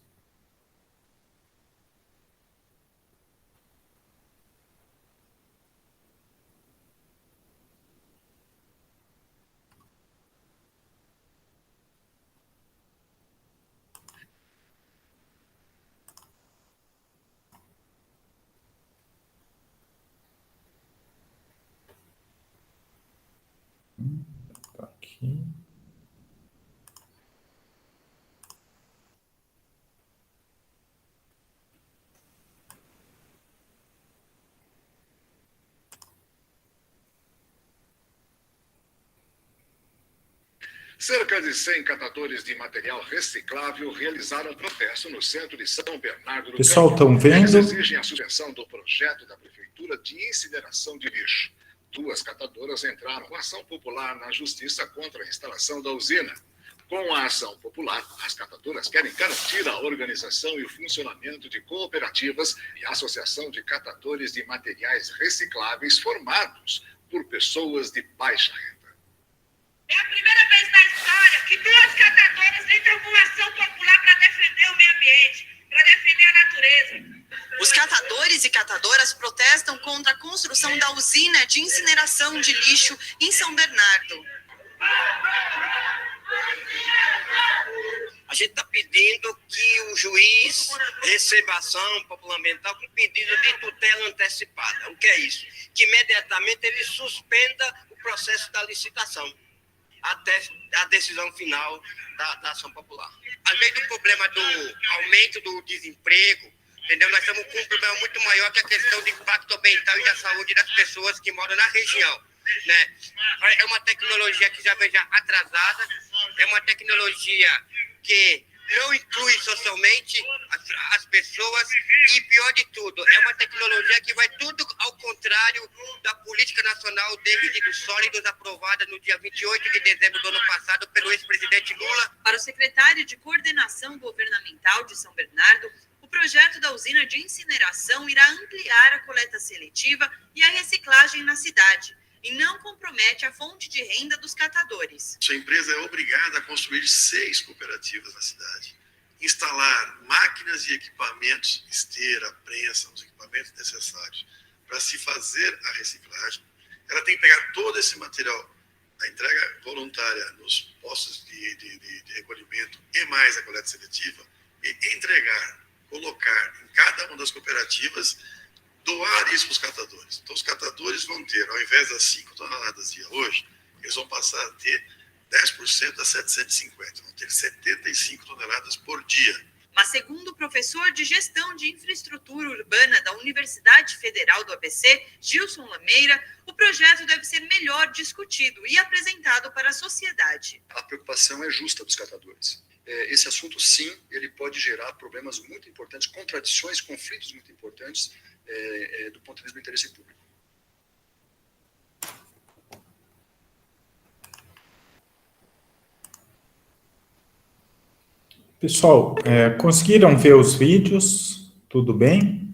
Cerca de 100 catadores de material reciclável realizaram protesto no centro de São Bernardo do Pessoal, Campo. estão vendo? Eles exigem a suspensão do projeto da Prefeitura de incineração de lixo. 2 catadoras entraram com ação popular na Justiça contra a instalação da usina. Com a ação popular, as catadoras querem garantir a organização e o funcionamento de cooperativas e associação de catadores de materiais recicláveis formados por pessoas de baixa renda. É a primeira vez na história que 2 catadoras entram com ação popular para defender o meio ambiente, para defender a natureza. Os catadores e catadoras protestam contra a construção da usina de incineração de lixo em São Bernardo. A gente está pedindo que o juiz receba ação popular-ambiental com pedido de tutela antecipada. O que é isso? Que imediatamente ele suspenda o processo da licitação até a decisão final da ação popular. Além do problema do aumento do desemprego, entendeu? Nós estamos com um problema muito maior que a questão do impacto ambiental e da saúde das pessoas que moram na região, né? É uma tecnologia que já veja atrasada, é uma tecnologia que não inclui socialmente as pessoas e, pior de tudo, é uma tecnologia que vai tudo ao contrário da Política Nacional de Resíduos Sólidos aprovada no dia 28 de dezembro do ano passado pelo ex-presidente Lula. Para o secretário de Coordenação Governamental de São Bernardo, o projeto da usina de incineração irá ampliar a coleta seletiva e a reciclagem na cidade e não compromete a fonte de renda dos catadores. Sua empresa é obrigada a construir 6 cooperativas na cidade, instalar máquinas e equipamentos, esteira, prensa, os equipamentos necessários para se fazer a reciclagem. Ela tem que pegar todo esse material, a entrega voluntária nos postos de recolhimento e mais a coleta seletiva, e entregar, colocar em cada uma das cooperativas, doar isso para os catadores. Então, os catadores vão ter, ao invés das 5 toneladas dia hoje, eles vão passar a ter 10% a 750, vão ter 75 toneladas por dia. Mas segundo o professor de Gestão de Infraestrutura Urbana da Universidade Federal do ABC, Gilson Lameira, o projeto deve ser melhor discutido e apresentado para a sociedade. A preocupação é justa dos catadores. Esse assunto, sim, ele pode gerar problemas muito importantes, contradições, conflitos muito importantes, do ponto de vista do interesse público. Pessoal, conseguiram ver os vídeos? Tudo bem?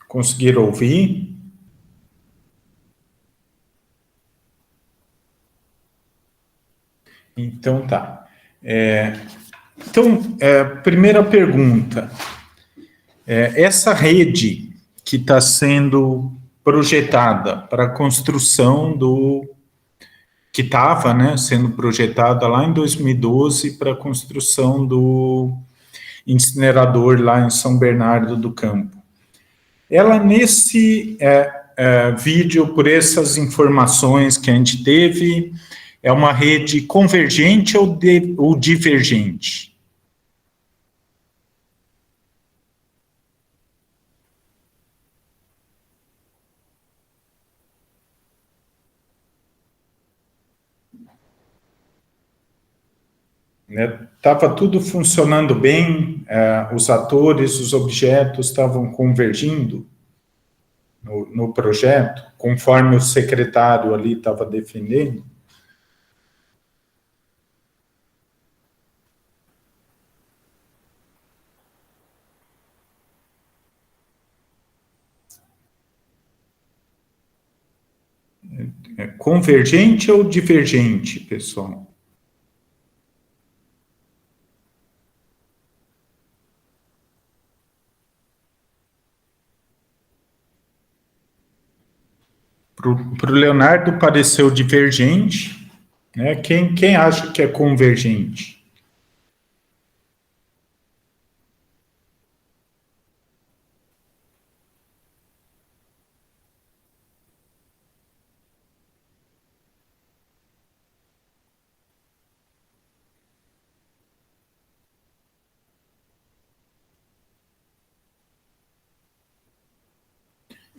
Conseguiram ouvir? Então, tá. Primeira pergunta. Essa rede que está sendo projetada para a construção que estava, né, sendo projetada lá em 2012 para a construção do incinerador lá em São Bernardo do Campo. Ela, nesse vídeo, por essas informações que a gente teve, é uma rede convergente ou divergente? Estava tudo funcionando bem, os atores, os objetos estavam convergindo no projeto, conforme o secretário ali estava defendendo? Convergente ou divergente, pessoal? Para o Leonardo pareceu divergente, né? Quem acha que é convergente?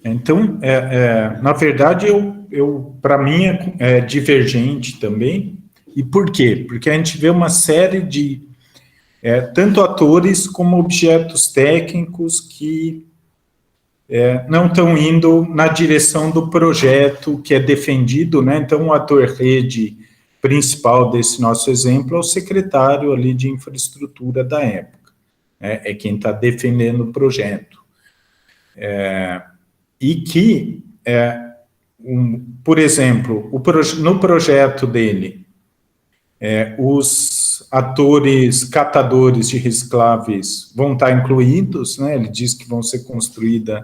Então, na verdade, para mim é divergente também. E por quê? Porque a gente vê uma série de tanto atores como objetos técnicos que não estão indo na direção do projeto que é defendido, né? Então, o ator rede principal desse nosso exemplo é o secretário ali de infraestrutura da época, é quem está defendendo o projeto. E que, por exemplo, no projeto dele, os atores catadores de recicláveis vão estar incluídos, né? Ele diz que vão ser construídas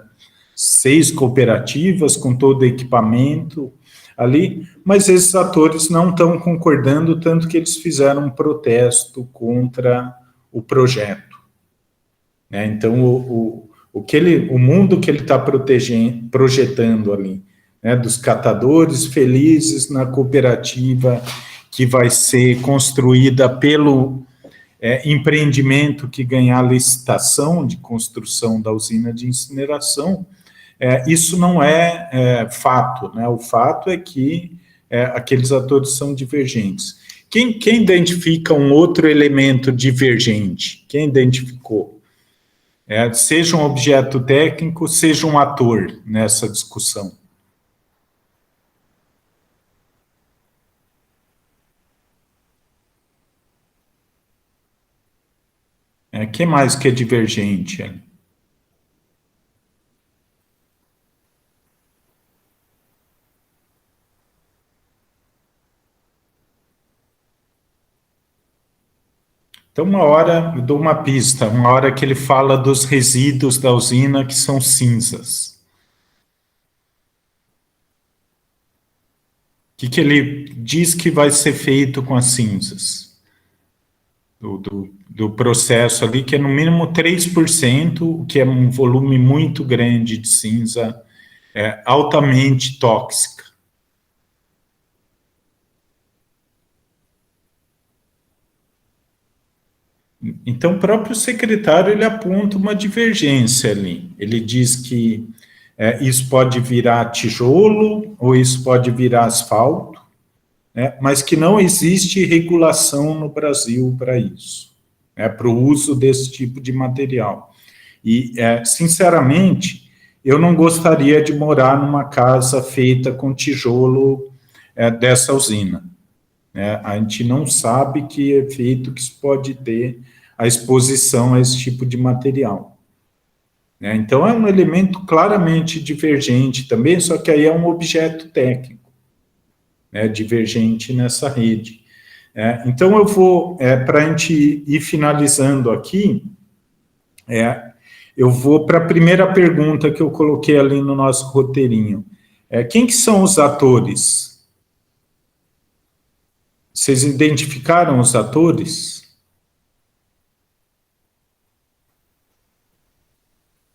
6 cooperativas com todo o equipamento ali, mas esses atores não estão concordando, tanto que eles fizeram um protesto contra o projeto. Então, o mundo que ele está projetando ali, né, dos catadores felizes na cooperativa que vai ser construída pelo empreendimento que ganhar a licitação de construção da usina de incineração, isso não é fato, né? O fato é que aqueles atores são divergentes. Quem identifica um outro elemento divergente? Quem identificou? Seja um objeto técnico, seja um ator nessa discussão. Que mais que é divergente? Então, uma hora, eu dou uma pista, uma hora que ele fala dos resíduos da usina que são cinzas. O que ele diz que vai ser feito com as cinzas? Do processo ali, que é no mínimo 3%, o que é um volume muito grande de cinza, altamente tóxica. Então, o próprio secretário, ele aponta uma divergência ali. Ele diz que isso pode virar tijolo, ou isso pode virar asfalto, mas que não existe regulação no Brasil para isso, para o uso desse tipo de material. E, sinceramente, eu não gostaria de morar numa casa feita com tijolo dessa usina. A gente não sabe que efeito que isso pode ter a exposição a esse tipo de material. Então, é um elemento claramente divergente também, só que aí é um objeto técnico, divergente nessa rede. Então, eu vou, para a gente ir finalizando aqui, eu vou para a primeira pergunta que eu coloquei ali no nosso roteirinho. Quem que são os atores? Vocês identificaram os atores?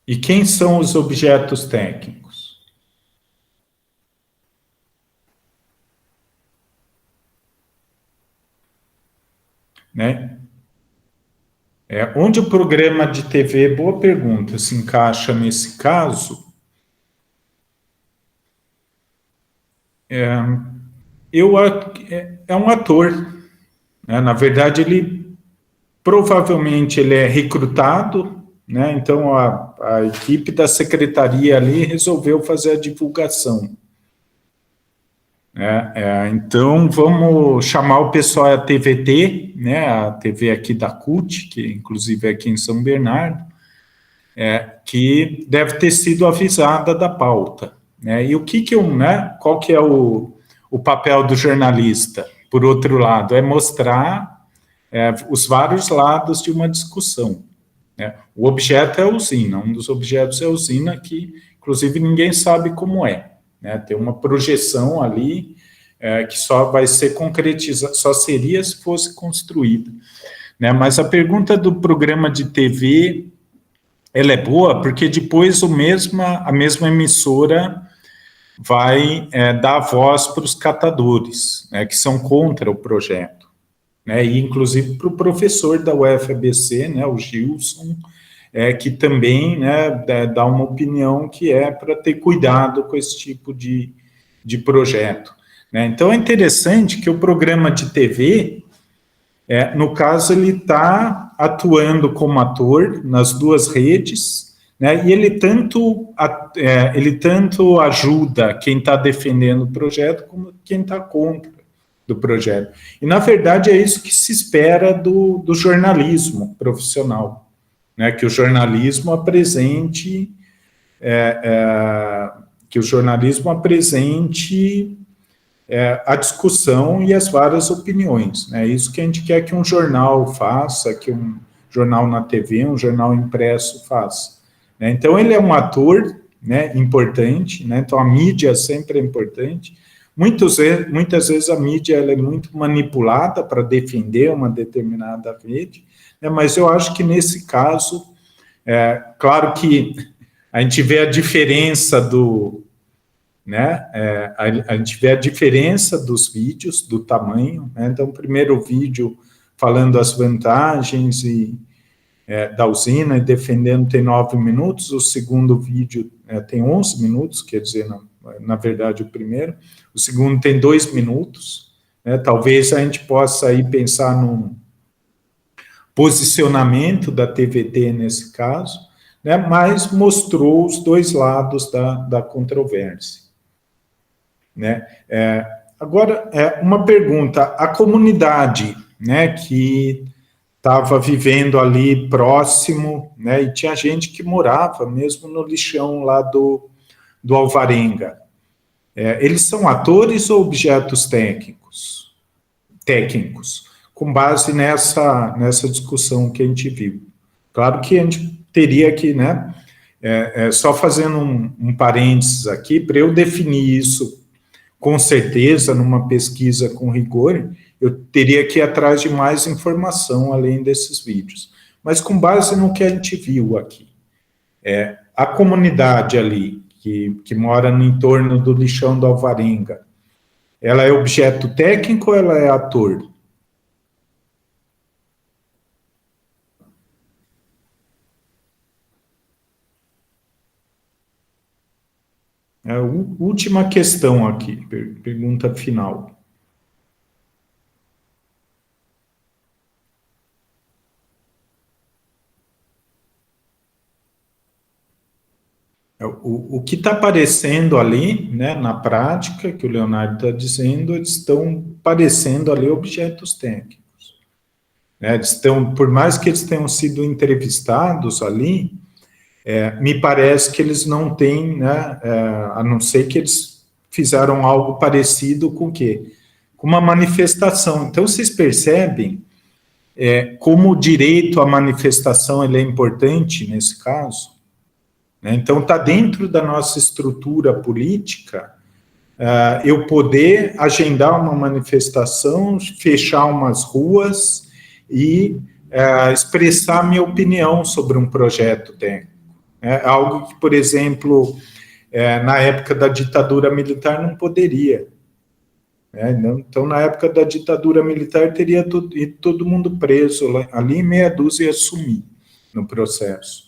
E quem são os objetos técnicos? Onde o programa de TV, boa pergunta, se encaixa nesse caso? É um ator, na verdade provavelmente ele é recrutado, então a equipe da secretaria ali resolveu fazer a divulgação. Então vamos chamar o pessoal da TVT, a TV aqui da CUT, que inclusive é aqui em São Bernardo, que deve ter sido avisada da pauta. E qual que é o papel do jornalista, por outro lado, é mostrar os vários lados de uma discussão. O objeto é a usina, um dos objetos é a usina que, inclusive, ninguém sabe como é. Tem uma projeção ali que só vai ser concretizada, só seria se fosse construída. Mas a pergunta do programa de TV, ela é boa, porque depois a mesma emissora vai dar voz para os catadores, que são contra o projeto, e inclusive para o professor da UFABC, o Gilson, que também, né, dá uma opinião que é para ter cuidado com esse tipo de projeto, né? Então, é interessante que o programa de TV, no caso, ele está atuando como ator nas duas redes, né, e ele tanto ajuda quem está defendendo o projeto como quem está contra do projeto. E, na verdade, é isso que se espera do jornalismo profissional, né, que o jornalismo apresente a discussão e as várias opiniões, né? Isso que a gente quer que um jornal faça, que um jornal na TV, um jornal impresso faça, né? Então, ele é um ator, né, importante, né? Então, a mídia sempre é importante. Muitas vezes a mídia ela é muito manipulada para defender uma determinada rede, né? Mas eu acho que, nesse caso, claro que a gente vê a diferença a gente vê a diferença dos vídeos, do tamanho, né? Então, o primeiro vídeo falando as vantagens da usina e defendendo tem 9 minutos, o segundo vídeo tem 11 minutos, quer dizer, na verdade, o primeiro, o segundo tem 2 minutos, né? Talvez a gente possa aí pensar num posicionamento da TVT nesse caso, né? Mas mostrou os dois lados da controvérsia, né? Agora, uma pergunta: a comunidade, né, que estava vivendo ali próximo, né, e tinha gente que morava mesmo no lixão lá do Alvarenga, eles são atores ou objetos técnicos, com base nessa discussão que a gente viu? Claro que a gente teria que, né, só fazendo um parênteses aqui, para eu definir isso com certeza, numa pesquisa com rigor, eu teria que ir atrás de mais informação além desses vídeos. Mas com base no que a gente viu aqui, a comunidade ali, que mora no entorno do lixão do Alvarenga, ela é objeto técnico ou ela é ator? A última questão aqui, pergunta final. O que está aparecendo ali, né, na prática, que o Leonardo está dizendo, eles estão parecendo ali objetos técnicos, né? Eles estão, por mais que eles tenham sido entrevistados ali, me parece que eles não têm, né, a não ser que eles fizeram algo parecido com o quê? Com uma manifestação. Então, vocês percebem como o direito à manifestação ele é importante nesse caso, né? Então, está dentro da nossa estrutura política eu poder agendar uma manifestação, fechar umas ruas e expressar minha opinião sobre um projeto técnico. Algo que, por exemplo, na época da ditadura militar não poderia. Então, na época da ditadura militar, teria todo mundo preso ali, meia dúzia ia sumir no processo.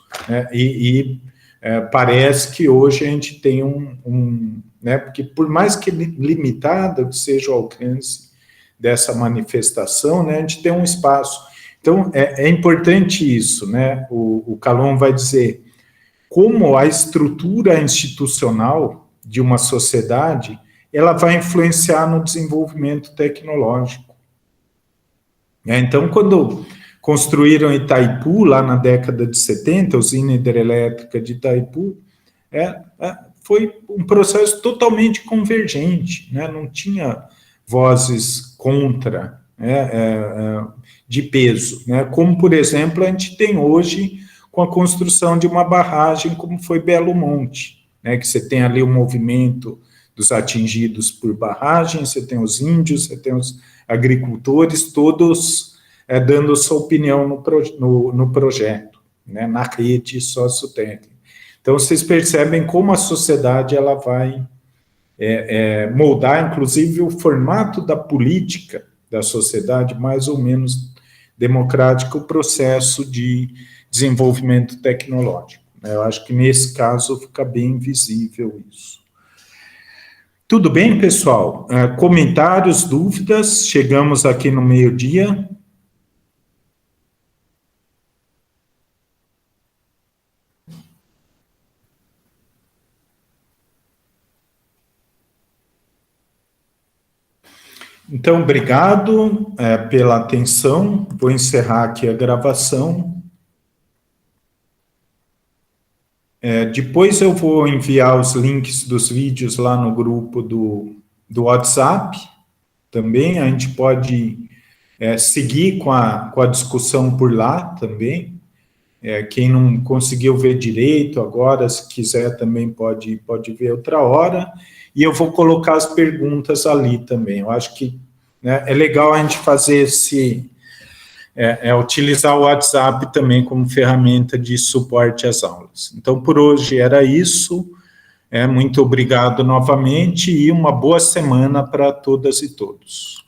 Parece que hoje a gente tem né, porque por mais que limitado que seja o alcance dessa manifestação, né, a gente tem um espaço. Então, é importante isso, né? O Calon vai dizer como a estrutura institucional de uma sociedade, ela vai influenciar no desenvolvimento tecnológico. Então, quando construíram Itaipu, lá na década de 70, a usina hidrelétrica de Itaipu, foi um processo totalmente convergente, né? Não tinha vozes contra, de peso, né? Como, por exemplo, a gente tem hoje com a construção de uma barragem como foi Belo Monte, né, que você tem ali o movimento dos atingidos por barragem, você tem os índios, você tem os agricultores, todos dando sua opinião no projeto, né, na rede sociotécnica. Então, vocês percebem como a sociedade ela vai moldar, inclusive, o formato da política da sociedade, mais ou menos democrática, o processo de desenvolvimento tecnológico. Eu acho que nesse caso fica bem visível isso. Tudo bem, pessoal? Comentários, dúvidas? Chegamos aqui no meio-dia. Então, obrigado pela atenção. Vou encerrar aqui a gravação. Depois eu vou enviar os links dos vídeos lá no grupo do WhatsApp também. A gente pode seguir com a discussão por lá também. Quem não conseguiu ver direito agora, se quiser também pode ver outra hora. E eu vou colocar as perguntas ali também. Eu acho que é legal a gente fazer utilizar o WhatsApp também como ferramenta de suporte às aulas. Então, por hoje era isso. Muito obrigado novamente e uma boa semana para todas e todos.